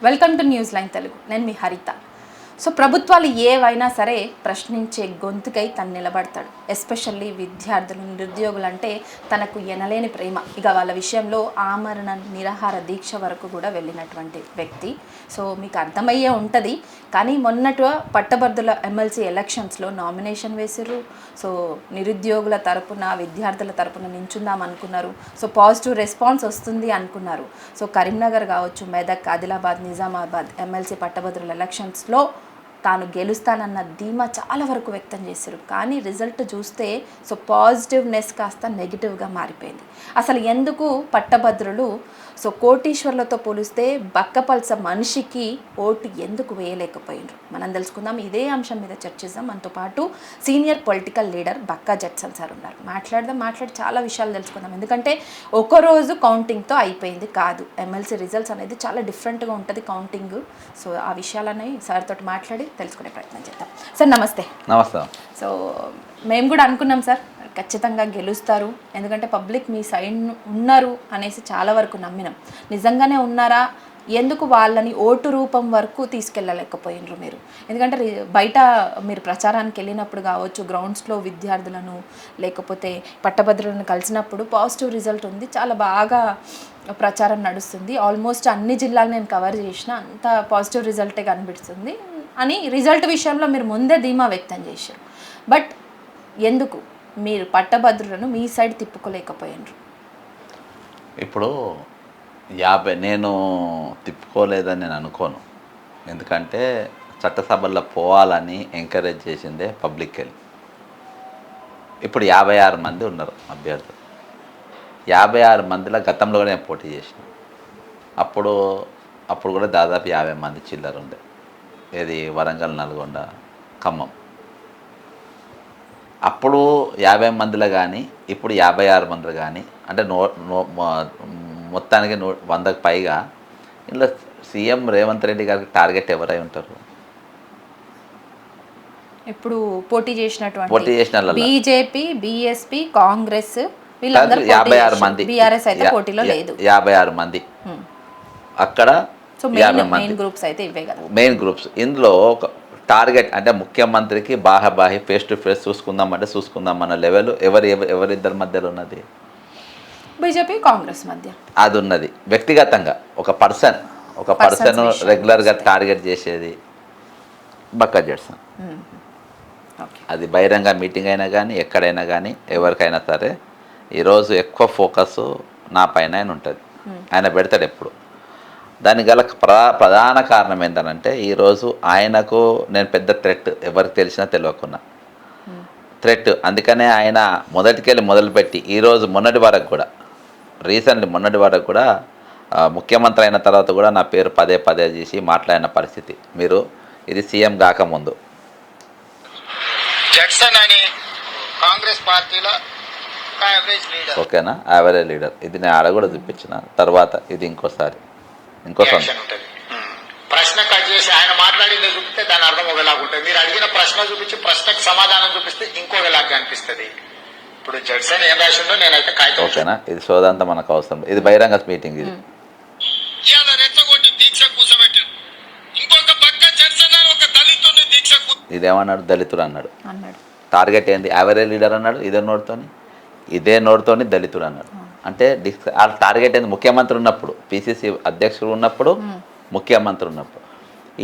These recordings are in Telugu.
Welcome to news line Telugu. నేను మీ హరిత. సో ప్రభుత్వాలు ఏవైనా సరే ప్రశ్నించే గొంతుకై తను నిలబడతాడు. ఎస్పెషల్లీ విద్యార్థులు, నిరుద్యోగులు అంటే తనకు ఎనలేని ప్రేమ. ఇక వాళ్ళ విషయంలో ఆమరణ నిరాహార దీక్ష వరకు కూడా వెళ్ళినటువంటి వ్యక్తి. సో మీకు అర్థమయ్యే ఉంటుంది. కానీ మొన్నటి పట్టభద్రుల ఎమ్మెల్సీ ఎలక్షన్స్లో నామినేషన్ వేసిర్రు. సో నిరుద్యోగుల తరపున, విద్యార్థుల తరపున నించుందాం అనుకున్నారు. సో పాజిటివ్ రెస్పాన్స్ వస్తుంది అనుకున్నారు. సో కరీంనగర్ కావచ్చు, మెదక్, ఆదిలాబాద్, నిజామాబాద్ ఎమ్మెల్సీ పట్టభద్రుల ఎలక్షన్స్లో తాను గెలుస్తానన్న ధీమా చాలా వరకు వ్యక్తం చేశారు. కానీ రిజల్ట్ చూస్తే సో పాజిటివ్నెస్ కాస్త నెగిటివ్గా మారిపోయింది. అసలు ఎందుకు పట్టభద్రులు సో కోటీశ్వర్లతో పోలిస్తే బక్కపల్స మనిషికి ఓటు ఎందుకు వేయలేకపోయినారు మనం తెలుసుకుందాం. ఇదే అంశం మీద చర్చిద్దాం. మనతో పాటు senior political leader Bakka Judson sir ఉన్నారు. మాట్లాడి చాలా విషయాలు తెలుసుకుందాం. ఎందుకంటే ఒకరోజు కౌంటింగ్తో అయిపోయింది కాదు. ఎమ్మెల్సీ రిజల్ట్స్ అనేది చాలా డిఫరెంట్గా ఉంటుంది కౌంటింగ్. సో ఆ విషయాలని సార్ తోటి మాట్లాడి తెలుసుకునే ప్రయత్నం చేద్దాం. సార్ నమస్తే. నమస్తే. సో మేము కూడా అనుకున్నాం సార్ ఖచ్చితంగా గెలుస్తారు, ఎందుకంటే పబ్లిక్ మీ సైడ్ ఉన్నారు అనేసి చాలా వరకు నమ్మినాం. నిజంగానే ఉన్నారా? ఎందుకు వాళ్ళని ఓటు రూపం వరకు తీసుకెళ్ళలేకపోయినరు మీరు? ఎందుకంటే బయట మీరు ప్రచారానికి వెళ్ళినప్పుడు కావచ్చు, గ్రౌండ్స్లో విద్యార్థులను లేకపోతే పట్టభద్రులను కలిసినప్పుడు పాజిటివ్ రిజల్ట్ ఉంది, చాలా బాగా ప్రచారం నడుస్తుంది, ఆల్మోస్ట్ అన్ని జిల్లాలు నేను కవర్ చేసిన, అంత పాజిటివ్ రిజల్టే కనిపిస్తుంది అని రిజల్ట్ విషయంలో మీరు ముందే ధీమా వ్యక్తం చేశారు. బట్ ఎందుకు మీరు పట్టభద్రులను మీ సైడ్ తిప్పుకోలేకపోయినరు? ఇప్పుడు నేను తిప్పుకోలేదని నేను అనుకోను. ఎందుకంటే చట్టసభల్లో పోవాలని ఎంకరేజ్ చేసిందే పబ్లిక్ వెళ్ళి. ఇప్పుడు 56 మంది ఉన్నారు అభ్యర్థులు. 56 మందిలో గతంలో కూడా నేను పోటీ చేసిన. అప్పుడు కూడా దాదాపు 50 మంది చిల్లర ఉండే. ఏది వరంగల్, నల్గొండ, ఖమ్మం. అప్పుడు 50 మందిలో కానీ ఇప్పుడు 56 మందిలో కానీ అంటే మొత్తానికి 100కు పైగా. ఇందులో సీఎం రేవంత్ రెడ్డి గారికి టార్గెట్ ఎవరై ఉంటారు? ఇప్పుడు పోటీ చేసిన బీజేపీ, బీఎస్పీ, కాంగ్రెస్ 56 మంది. బీఆర్ఎస్ అయితే పోటీలో లేదు. 56 మంది అక్కడ. సో మెయిన్ గ్రూప్స్ అయితే ఇవే కదా మెయిన్ గ్రూప్స్. ఇందులో ఒక టార్గెట్ అంటే ముఖ్యమంత్రికి బాహాబాహి ఫేస్ టు ఫేస్ చూసుకుందాం అన్న లెవెల్ ఎవరిద్దరి మధ్యలో ఉన్నది? బీజేపీ, కాంగ్రెస్ మధ్య అది ఉన్నది. వ్యక్తిగతంగా ఒక పర్సన్ రెగ్యులర్గా టార్గెట్ చేసేది బక్కా జడ్సన్. అది బహిరంగ మీటింగ్ అయినా కానీ ఎక్కడైనా కానీ ఎవరికైనా సరే ఈరోజు ఎక్కువ ఫోకస్ నా పైన ఆయన ఉంటుంది. ఆయన పెడతాడు ఎప్పుడు. దానికి గల ప్రధాన కారణం ఏంటంటే ఈరోజు ఆయనకు నేను పెద్ద థ్రెట్, ఎవరికి తెలిసినా తెలియకున్నా థ్రెట్. అందుకనే ఆయన మొదటికెళ్ళి మొదలుపెట్టి ఈరోజు మొన్నటి వరకు కూడా ముఖ్యమంత్రి అయిన తర్వాత కూడా నా పేరు పదే చేసి మాట్లాడిన పరిస్థితి. మీరు ఇది సీఎం కాకముందు జడ్సన్ అని కాంగ్రెస్ పార్టీలో ఓకేనా, యావరేజ్ లీడర్. ఇది నేను ఆడ కూడా చూపించిన తర్వాత ఇది ఇంకోసారి ప్రశ్న కట్ చేసి ఆయన మాట్లాడింది చూపిస్తే దాని అర్థం ఒకలాగా ఉంటుంది. మీరు అడిగిన ప్రశ్న చూపించి ప్రశ్నకు సమాధానం చూపిస్తే ఇంకోలాగా అనిపిస్తుంది. ఇప్పుడు జడ్సన్ ఏం రాసిండో నేనైతే కాగితం. ఓకేనా, ఇది సోదంతా మనకు అవసరం. ఇది బహిరంగ మీటింగ్. ఇది ఇదేమన్నాడు? దళితుడు అన్నాడు. టార్గెట్ ఏంది? యావరేజ్ లీడర్ అన్నాడు ఇదే నోటితోని దళితుడు అన్నాడు. అంటే ఆ టార్గెట్ ఏంది? ముఖ్యమంత్రి ఉన్నప్పుడు, పిసిసి అధ్యక్షుడు ఉన్నప్పుడు, ముఖ్యమంత్రి ఉన్నప్పుడు.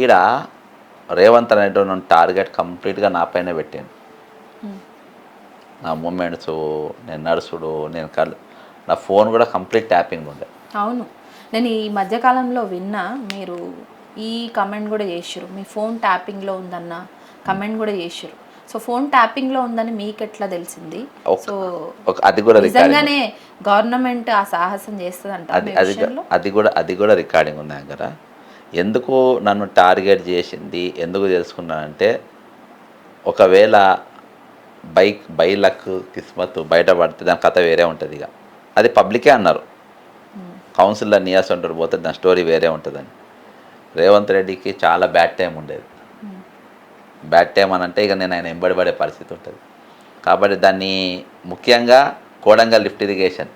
ఈడ రేవంత్ అనేటువంటి టార్గెట్ కంప్లీట్గా నా పైన పెట్టాను. నా మూమెంట్స్, నేను నడుచుడు, నా ఫోన్ కూడా కంప్లీట్ ట్యాపింగ్ ఉండే. అవును, నేను ఈ మధ్యకాలంలో విన్నా, మీరు ఈ కమెంట్ కూడా చేసారు, మీ ఫోన్ ట్యాపింగ్లో ఉందన్న కమెంట్ కూడా చేసారు. సో ఫోన్ ట్యాపింగ్లో ఉందని మీకు ఎట్లా తెలిసింది? సో అది కూడా నిజంగానే గవర్నమెంట్ ఆ సాహసం చేస్తుందంట? అది కూడా రికార్డింగ్ ఉంది దగ్గర. ఎందుకు నన్ను టార్గెట్ చేసింది ఎందుకు తెలుసుకున్నానంటే, ఒకవేళ బై లక్ కిస్మత్ బయటపడితే దాని కథ వేరే ఉంటుంది. ఇక అది పబ్లికే అన్నారు. కౌన్సిల్లో నియాస్ ఉంటారు పోతే దాని స్టోరీ వేరే ఉంటుందని. రేవంత్ రెడ్డికి చాలా బ్యాడ్ టైం ఉండేది. బ్యాడ్ టైం అని అంటే ఇక నేను ఆయన ఎంబడిపడే పరిస్థితి ఉంటుంది. కాబట్టి దాన్ని ముఖ్యంగా కోడంగల్ లిఫ్ట్ ఇరిగేషన్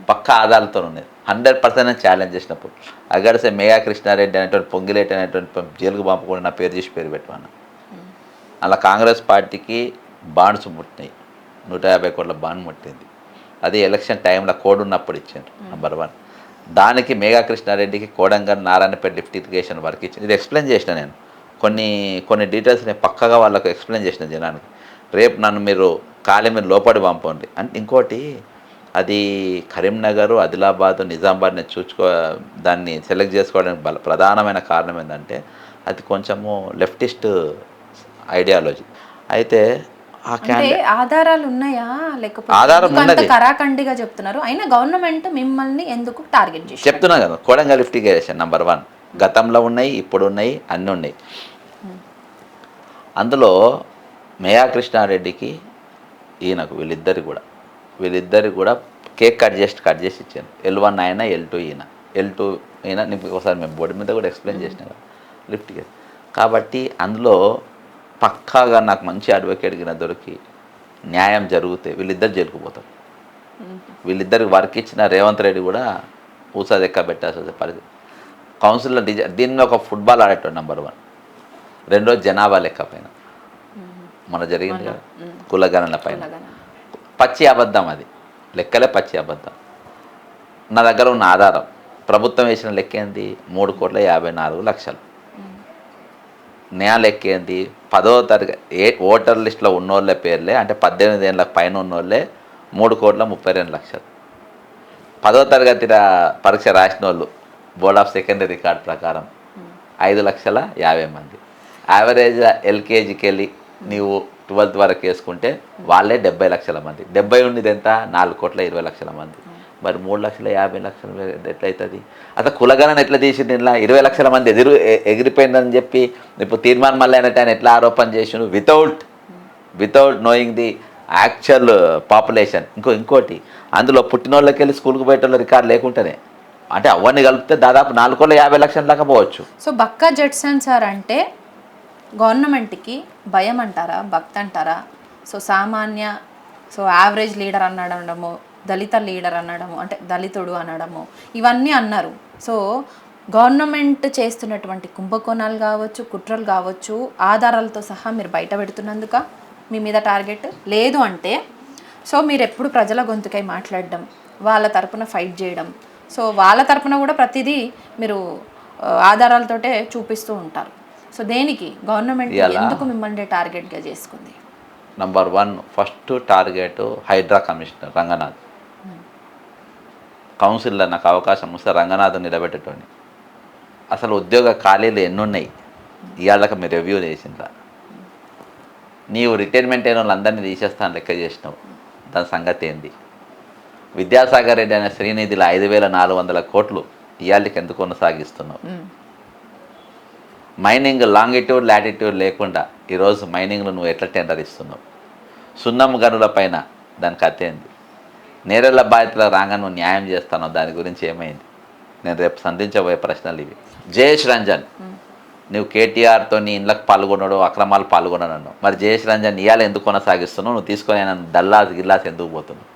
పక్క ఆధారాలతో ఉన్నది. 100% ఛాలెంజ్ చేసినప్పుడు అగడిసే మేఘా కృష్ణారెడ్డి అనేటువంటి పొంగిలేటి అనేటువంటి జైలుకు పంపకుండా నా పేరు చేసి పేరు పెట్టమన్నా. అలా కాంగ్రెస్ పార్టీకి బాండ్స్ ముట్టినాయి, 150 కోట్ల బాండ్ ముట్టింది. అది ఎలక్షన్ టైంలో కోడ్ ఉన్నప్పుడు ఇచ్చారు నెంబర్ 1. దానికి మేఘా కృష్ణారెడ్డికి Kodangal Narayanpet lift irrigation work ఇచ్చింది. ఇది ఎక్స్ప్లెయిన్ చేసిన నేను, కొన్ని డీటెయిల్స్ నేను పక్కగా వాళ్ళకు ఎక్స్ప్లెయిన్ చేసిన జనానికి. రేపు నన్ను మీరు మీరు లోపడి పంపండి అంటే. ఇంకోటి అది కరీంనగర్, ఆదిలాబాద్, నిజామాబాద్ నేను దాన్ని సెలెక్ట్ చేసుకోవడానికి ప్రధానమైన కారణం ఏంటంటే అది కొంచెము లెఫ్టిస్ట్ ఐడియాలజీ. అయితే ఆధారాలు ఉన్నాయా లేకపోతే ఆధారం ఉన్నది, కరాఖండిగా చెప్తున్నారు. అయినా గవర్నమెంట్ మిమ్మల్ని ఎందుకు టార్గెట్ చేసి చెప్తున్నా కదా. కోడంగల్ లిఫ్ట్ ఇరిగేషన్ నెంబర్ 1 గతంలో ఉన్నాయి, ఇప్పుడు ఉన్నాయి, అన్నీ ఉన్నాయి. అందులో మేఘా కృష్ణారెడ్డికి ఈయనకు వీళ్ళిద్దరు కూడా కేక్ కట్ చేసి ఇచ్చాను. L1 ఆయన, L2 ఈయన నీకు ఒకసారి మేము బోర్డు మీద కూడా ఎక్స్ప్లెయిన్ చేసినా కదా లిఫ్ట్కి. కాబట్టి అందులో పక్కాగా నాకు మంచి అడ్వకేట్ కింద దొరికి న్యాయం జరిగితే వీళ్ళిద్దరు జైలుకుపోతారు. వీళ్ళిద్దరికి వర్క్ ఇచ్చిన రేవంత్ రెడ్డి కూడా ఊసా దెక్క పెట్టాల్సిన పరిస్థితి. కౌన్సిల్లో దీన్ని ఒక ఫుట్బాల్ ఆడేటోడు నెంబర్ 1. రెండో జనాభా లెక్క పైన మన జరిగింది కదా, కులగణన పైన పచ్చి అబద్ధం. అది లెక్కలే పచ్చి అబద్ధం. నా దగ్గర ఉన్న ఆధారం ప్రభుత్వం వేసిన లెక్క ఏంది, 3,54,00,000. న్యాయ లెక్క ఏంది, 10వ తరగతి ఓటర్ లిస్టులో ఉన్నోళ్ళ పేర్లే, అంటే 18 ఏళ్ళకి పైన ఉన్నోళ్ళే 3,32,00,000. 10వ తరగతి పరీక్ష రాసిన వాళ్ళు బోర్డ్ ఆఫ్ సెకండరీ రికార్డ్ ప్రకారం 5,50,000 మంది. యావరేజ్ ఎల్కేజీకి వెళ్ళి నీవు 12th వరకు వేసుకుంటే వాళ్ళే 70 లక్షల మంది. 70 ఉండేది ఎంత, 4,20,00,000 మంది. మరి 3,50,00,000 ఎట్లయితుంది? అసలు కులగణన ఎట్లా తీసింది? ఇలా 20 లక్షల మంది ఎగిరిపోయిందని చెప్పి ఇప్పుడు తీర్మానం మళ్ళీ అయినట్టు ఆయన ఎట్లా ఆరోపణ చేసిండు without knowing the actual population. ఇంకోటి అందులో పుట్టినోళ్ళకి వెళ్ళి స్కూల్కి పోయేటోళ్ళ రికార్డు లేకుంటేనే, అంటే అవన్నీ కలిపితే దాదాపు 4,50,00,000 దాకా పోవచ్చు. సో బక్కా జడ్సన్ సార్ అంటే గవర్నమెంట్కి భయం అంటారా, భక్తి అంటారా? సో సామాన్య యావరేజ్ లీడర్ అనడము, దళిత లీడర్ అనడము, అంటే దళితుడు అనడము, ఇవన్నీ అన్నారు. సో గవర్నమెంట్ చేస్తున్నటువంటి కుంభకోణాలు కావచ్చు, కుట్రలు కావచ్చు, ఆధారాలతో సహా మీరు బయట పెడుతున్నందుక మీ మీద టార్గెట్ లేదు అంటే, సో మీరు ఎప్పుడు ప్రజల గొంతుకై మాట్లాడడం, వాళ్ళ తరపున ఫైట్ చేయడం, సో వాళ్ళ తరపున కూడా ప్రతిదీ మీరు ఆధారాలతోటే చూపిస్తూ ఉంటారు. సో దేనికి గవర్నమెంట్ ఎందుకు మిమ్మల్ని టార్గెట్గా చేసుకుంది? Number 1 first target HYDRAA commissioner Ranganath. కౌన్సిల్లో నాకు అవకాశం వస్తే రంగనాథ్ నిలబెట్టేటోని. అసలు ఉద్యోగ ఖాళీలు ఎన్నున్నాయి ఇవాళకి మీరు రివ్యూ చేసిందా? నీవు రిటైర్మెంట్ అయిన వాళ్ళందరినీ తీసేస్తాను లెక్క చేసినావు, దాని సంగతి ఏంది? విద్యాసాగర్ రెడ్డి అనే శ్రీనిధిలో 5,400 కోట్లు ఇవాళకి ఎందుకు కొనసాగిస్తున్నావు? మైనింగ్ లాంగిట్యూడ్ లాటిట్యూడ్ లేకుండా ఈరోజు మైనింగ్లో నువ్వు ఎట్లా టెండర్ ఇస్తున్నావు? సున్నం గనుల పైన దాని కథ ఏంది? నేరెళ్ల బాధితుల రాగా నువ్వు న్యాయం చేస్తావు, దాని గురించి ఏమైంది? నేను రేపు సంధించబోయే ప్రశ్నలు ఇవి. జయేష్ రంజన్, నువ్వు కేటీఆర్తో నీ ఇళ్ళకి పాల్గొన్నాడు, అక్రమాలు పాల్గొన్నాను. మరి జయేష్ రంజన్ ఇవాళ ఎందుకు కొనసాగిస్తున్నావు? నువ్వు తీసుకొని గిల్లాస్ ఎందుకు పోతున్నావు?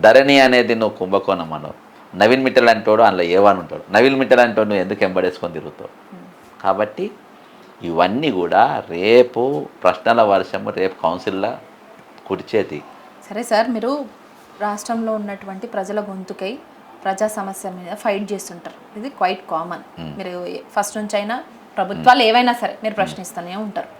ధరణి అనేది నువ్వు కుంభకోణం అన్నావు. నవీన్ మిట్టల్ అంటాడు, అందులో ఏవని ఉంటాడు. నవీన్ మిట్టల్ అంటాడు, నువ్వు ఎందుకు ఎంబడేసుకొని తిరుగుతావు? కాబట్టి ఇవన్నీ కూడా రేపు ప్రశ్నల వర్షము రేపు కౌన్సిల్లో కుడిచేతి. సరే సార్, మీరు రాష్ట్రంలో ఉన్నటువంటి ప్రజల గొంతుకై ప్రజా సమస్య మీద ఫైట్ చేస్తుంటారు, ఇది క్వైట్ కామన్. మీరు ఫస్ట్ నుంచి అయినా ప్రభుత్వాలు ఏవైనా సరే మీరు ప్రశ్నిస్తూనే ఉంటారు.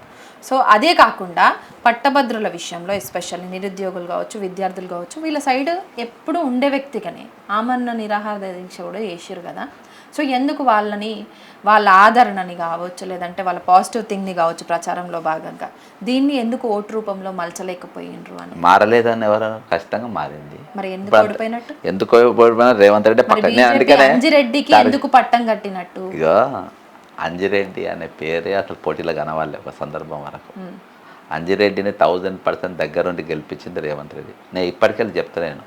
సో అదే కాకుండా పట్టభద్రుల విషయంలో ఎస్పెషల్లీ నిరుద్యోగులు కావచ్చు, విద్యార్థులు కావచ్చు, వీళ్ళ సైడ్ ఎప్పుడు ఉండే వ్యక్తిగానే ఆమరణ నిరాహార దీక్ష కూడా చేసారు కదా. సో ఎందుకు వాళ్ళ ఆదరణని కావచ్చు, లేదంటే వాళ్ళ పాజిటివ్ థింగ్ని కావచ్చు, ప్రచారంలో భాగంగా దీన్ని ఎందుకు ఓటు రూపంలో మలచలేకపోయినరు అని? మారలేదని ఎవరు? ఖచ్చితంగా మారింది. మరి ఎందుకు ఓడిపోయినట్టు? ఎందుకు ఓడిపోయినా రేవంత్ రెడ్డి అంజిరెడ్డికి ఎందుకు పట్టం కట్టినట్టు? ఇగో అంజిరెడ్డి అనే పేరే అసలు పోటీలో కనవాలి ఒక సందర్భం వరకు. అంజిరెడ్డిని 1000% దగ్గరుండి గెలిపించింది రేవంత్ రెడ్డి. నేను ఇప్పటికెళ్ళి చెప్తాను,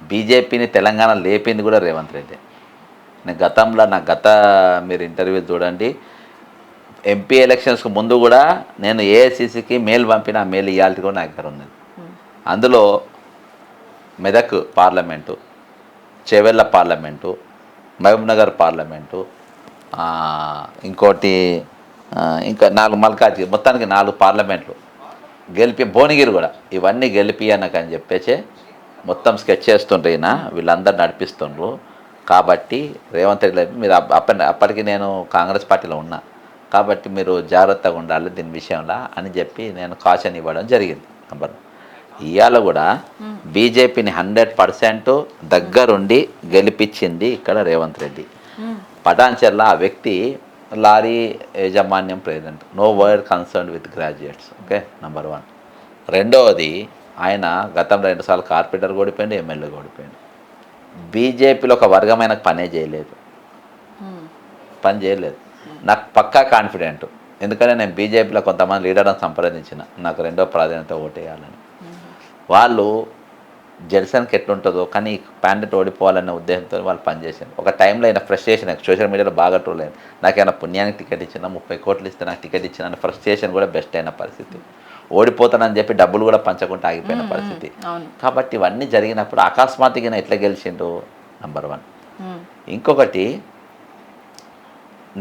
బీజేపీని తెలంగాణ లేపింది కూడా రేవంత్ రెడ్డి. నేను గతంలో మీరు ఇంటర్వ్యూ చూడండి, ఎంపీ ఎలక్షన్స్కి ముందు కూడా నేను ఏఐసిసికి మెయిల్ పంపిన, ఆ మెయిల్ ఇవాళ కూడా నా దగ్గర ఉన్నది. అందులో Medak parliament, Chevella parliament, Mahabubnagar parliament, ఇంకోటి ఇంకా 4 మల్కాజ్గిరి, మొత్తానికి 4 పార్లమెంట్లు గెలిపి, భువనగిరి కూడా, ఇవన్నీ గెలిపి అని చెప్పేసి మొత్తం స్కెచ్ చేస్తుండ్రు ఈయన, వీళ్ళందరూ నడిపిస్తుండ్రు. కాబట్టి రేవంత్ రెడ్డి మీరు అప్పటికి నేను కాంగ్రెస్ పార్టీలో ఉన్నా కాబట్టి మీరు జాగ్రత్తగా ఉండాలి దీని విషయంలో అని చెప్పి నేను కాషన్ ఇవ్వడం జరిగింది. నంబర్ ఇవాళ కూడా బీజేపీని 100% దగ్గరుండి గెలిపించింది ఇక్కడ రేవంత్ రెడ్డి. పటాన్చెర్ల ఆ వ్యక్తి లారీ యాజమాన్యం president, no word concern with graduates. Okay, number 1. రెండవది, ఆయన గతంలో 2 సార్లు కార్పొరేటర్ ఓడిపోయింది, ఎమ్మెల్యే ఓడిపోయింది. బీజేపీలో ఒక వర్గమైన పనే చేయలేదు, పని చేయలేదు. నాకు పక్కా కాన్ఫిడెంట్, ఎందుకంటే నేను బీజేపీలో కొంతమంది లీడర్లను సంప్రదించిన, నాకు 2వ ప్రాధాన్యత ఓటేయాలని. వాళ్ళు జెర్సన్కి ఎట్లుంటుందో కానీ క్యాండిడేట్ ఓడిపోవాలనే ఉద్దేశంతో వాళ్ళు పనిచేసారు. ఒక టైంలో అయినా ఫ్రస్ట్రేషన్, సోషల్ మీడియాలో బాగా ట్రోల్ అయింది, నాకేమైనా పుణ్యానికి టికెట్ ఇచ్చినా, 30 కోట్లు ఇస్తే నాకు టికెట్ ఇచ్చిన అనే ఫ్రస్ట్రేషన్ కూడా బెస్ట్ అయిన పరిస్థితి. ఓడిపోతానని చెప్పి డబ్బులు కూడా పంచకుండా ఆగిపోయిన పరిస్థితి. కాబట్టి ఇవన్నీ జరిగినప్పుడు అకస్మాత్తుగా ఎట్లా గెలిచిండు, నంబర్ 1. ఇంకొకటి,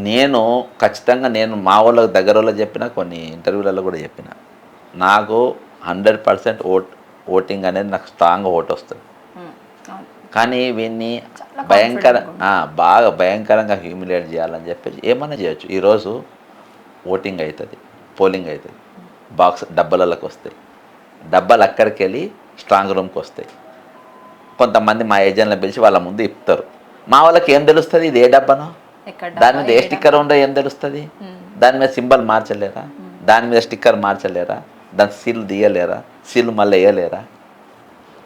నేను ఖచ్చితంగా మా వాళ్ళకి దగ్గర వాళ్ళకి చెప్పిన, కొన్ని ఇంటర్వ్యూలలో కూడా చెప్పిన, నాకు 100% ఓటింగ్ అనేది నాకు స్ట్రాంగ్ ఓటు వస్తుంది. కానీ వీన్ని బాగా భయంకరంగా హ్యూమిలేట్ చేయాలని చెప్పేసి ఏమన్నా చేయొచ్చు. ఈరోజు ఓటింగ్ అవుతుంది, పోలింగ్ అవుతుంది, బాక్స్ డబ్బాలలోకి వస్తాయి, డబ్బాలు అక్కడికి వెళ్ళి స్ట్రాంగ్ రూమ్కి వస్తాయి. కొంతమంది మా ఏజెంట్లను పిలిచి వాళ్ళ ముందు ఇప్పుతారు. మా వాళ్ళకి ఏం తెలుస్తుంది ఇది ఏ డబ్బానో, దాని మీద ఏ స్టిక్కర్ ఉందో ఏం తెలుస్తుంది, దాని మీద సింబల్ మార్చలేరా, దాని మీద స్టిక్కర్ మార్చలేరా, దాని సీల్ తీయలేరా, సీల్ మళ్ళీ వేయలేరా?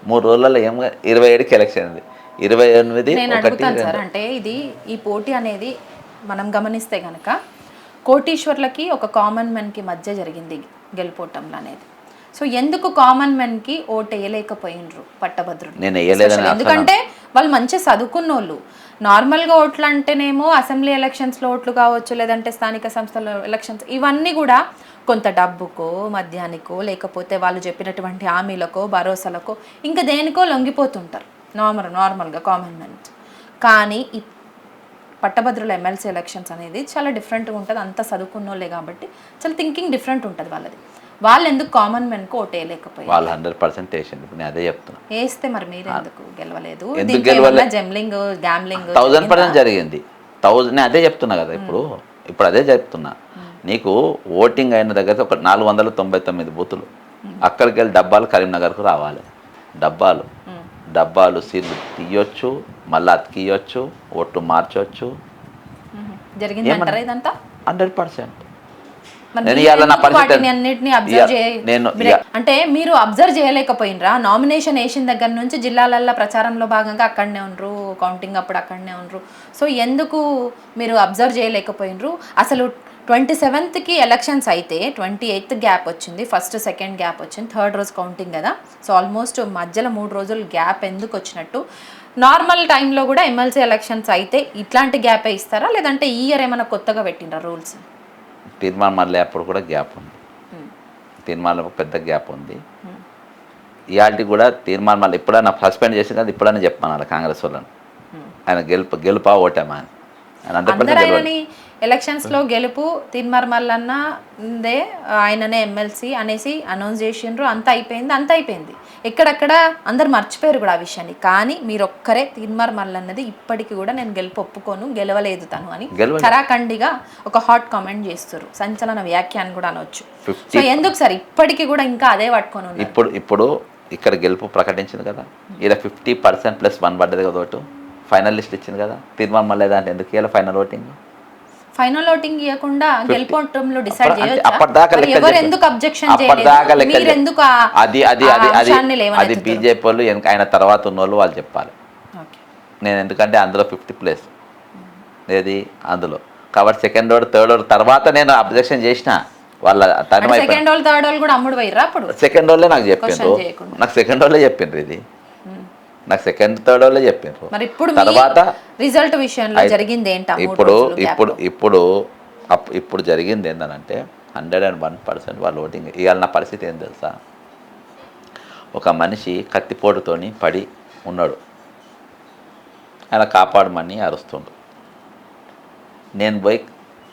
3 రోజులలో 27కి ఎలక్షన్ ఉంది, 28 నేను అడుగుతాను సార్. అంటే ఈ పోటీ అనేది మనం గమనిస్తే కనుక కోటీశ్వర్లకి ఒక కామన్ మ్యాన్కి మధ్య జరిగింది గెలుపోవటంలో అనేది. సో ఎందుకు కామన్ మ్యాన్కి ఓటు వేయలేకపోయినరు పట్టభద్రులు? నేను వేయలేదని, ఎందుకంటే వాళ్ళు మంచి చదువుకున్న వాళ్ళు. నార్మల్గా ఓట్లు అంటేనేమో అసెంబ్లీ ఎలక్షన్స్లో ఓట్లు కావచ్చు, లేదంటే స్థానిక సంస్థల ఎలక్షన్స్, ఇవన్నీ కూడా కొంత డబ్బుకో, మద్యానికో, లేకపోతే వాళ్ళు చెప్పినటువంటి హామీలకో, భరోసాలకో, ఇంకా దేనికో లొంగిపోతుంటారు నార్మల్గా కామన్ మ్యాన్. కానీ ఈ పట్టభద్రుల ఎమ్మెల్సీ ఎలక్షన్స్ అనేది చాలా డిఫరెంట్గా ఉంటుంది. అంత చదువుకున్నోళ్ళే కాబట్టి చాలా థింకింగ్ డిఫరెంట్ ఉంటుంది వాళ్ళది. వాళ్ళు ఎందుకు కామన్ మ్యాన్కు ఓటు వేయలేకపోయారు? వాళ్ళు 100% వేసింది. ఇప్పుడు నేను అదే చెప్తున్నా, వేస్తే మరి మీరు ఎందుకు గెలవలేదు? జెమ్లింగ్, గ్యామ్లింగ్ 1000% జరిగింది. నేను అదే చెప్తున్నా కదా, ఇప్పుడు అదే చెప్తున్నా. నీకు ఓటింగ్ అయిన దగ్గర ఒక 499 బూతులు, అక్కడికి వెళ్ళి డబ్బాలు కరీంనగర్కు రావాలి. డబ్బాలు సీట్లు తీయొచ్చు, మళ్ళీ అతికియొచ్చు, ఓట్లు మార్చొచ్చు. జరిగింది అంటారా ఇదంతా? 100%. అంటే మీరు అబ్జర్వ్ చేయలేకపోయినరా? నామినేషన్ వేసిన దగ్గర నుంచి జిల్లాలల్లో ప్రచారంలో భాగంగా అక్కడనే ఉండరు, కౌంటింగ్ అప్పుడు అక్కడనే ఉండరు. సో ఎందుకు మీరు అబ్జర్వ్ చేయలేకపోయినరు? అసలు 27కి ఎలక్షన్స్ అయితే 28th గ్యాప్ వచ్చింది, ఫస్ట్ సెకండ్ గ్యాప్ వచ్చింది, థర్డ్ రోజు కౌంటింగ్ కదా. సో ఆల్మోస్ట్ మధ్యలో 3 రోజులు గ్యాప్ ఎందుకు వచ్చినట్టు? నార్మల్ టైంలో కూడా ఎమ్మెల్సీ ఎలక్షన్స్ అయితే ఇట్లాంటి గ్యాపే ఇస్తారా, లేదంటే ఈ ఇయర్ ఏమైనా కొత్తగా పెట్టినరా రూల్స్? తీర్మానం మళ్ళీ అప్పుడు కూడా గ్యాప్ ఉంది, తీర్మానం పెద్ద గ్యాప్ ఉంది. ఇవాళకి కూడా తీర్మానం మళ్ళీ ఎప్పుడైనా సస్పెండ్ చేసి కదా, ఇప్పుడైనా చెప్పాను కాంగ్రెస్ వాళ్ళని, ఆయన గెలుపా ఓటామా అని. ఆయనని ఎలక్షన్స్లో గెలుపు తీర్మార్ మల్లన్నదే, ఆయననే ఎమ్మెల్సీ అనేసి అనౌన్స్ చేసిండ్రు. అంత అయిపోయింది. ఎక్కడక్కడ అందరు మర్చిపోయారు కూడా ఆ విషయాన్ని. కానీ మీరు ఒక్కరే తీర్మార్ మల్లన్నది ఇప్పటికీ కూడా నేను గెలుపు ఒప్పుకోను, గెలవలేదు తను అని ఖరాఖండిగా ఒక హాట్ కామెంట్ చేస్తారు. సంచలన వ్యాఖ్యానం కూడా అనొచ్చు. సో ఎందుకు సార్ ఇప్పటికీ కూడా ఇంకా అదే పట్టుకొని ఉన్నారు? ఇప్పుడు ఇక్కడ గెలుపు ప్రకటించింది కదా, ఇలా 50% +1 పడ్డది కదా ఓటు, ఫైనల్ లిస్ట్ ఇచ్చింది కదా. తీర్మానం మళ్ళీ దాంట్లో ఎందుకు ఇవ్వాలి ఫైనల్ ఓటింగ్ ఇవ్వకుండా గెలుపోవటంలో డిసైడ్ చేయొచ్చు. ఎవరు ఎందుకు అబ్జెక్షన్ చేయలేదు? మీరు ఎందుకు అది బీజేపీ వాళ్ళు ఆయన తర్వాత ఉన్న వాళ్ళు చెప్పాలి. నేను ఎందుకంటే అందులో 50+ ఏది అందులో, కాబట్టి సెకండ్ రోడ్ థర్డ్ రోడ్ తర్వాత నేను అబ్జెక్షన్ చేసిన వాళ్ళ సెకండ్ రోల్ థర్డ్ రోల్ కూడా అమ్ముడు పోయిర్రా? అప్పుడు సెకండ్ రోలే నాకు చెప్పిండ్రు, నాకు సెకండ్ థర్డ్ వాళ్ళే చెప్పారు. మరి ఇప్పుడు తర్వాత రిజల్ట్ విషయంలో జరిగింది ఏంటి? ఇప్పుడు జరిగింది ఏంటంటే 101% వాళ్ళు ఓటింగ్. ఇవాళ నా పరిస్థితి ఏం తెలుసా, ఒక మనిషి కత్తిపోటుతోని పడి ఉన్నాడు, ఆయన కాపాడమని అరుస్తుండు. నేను పోయి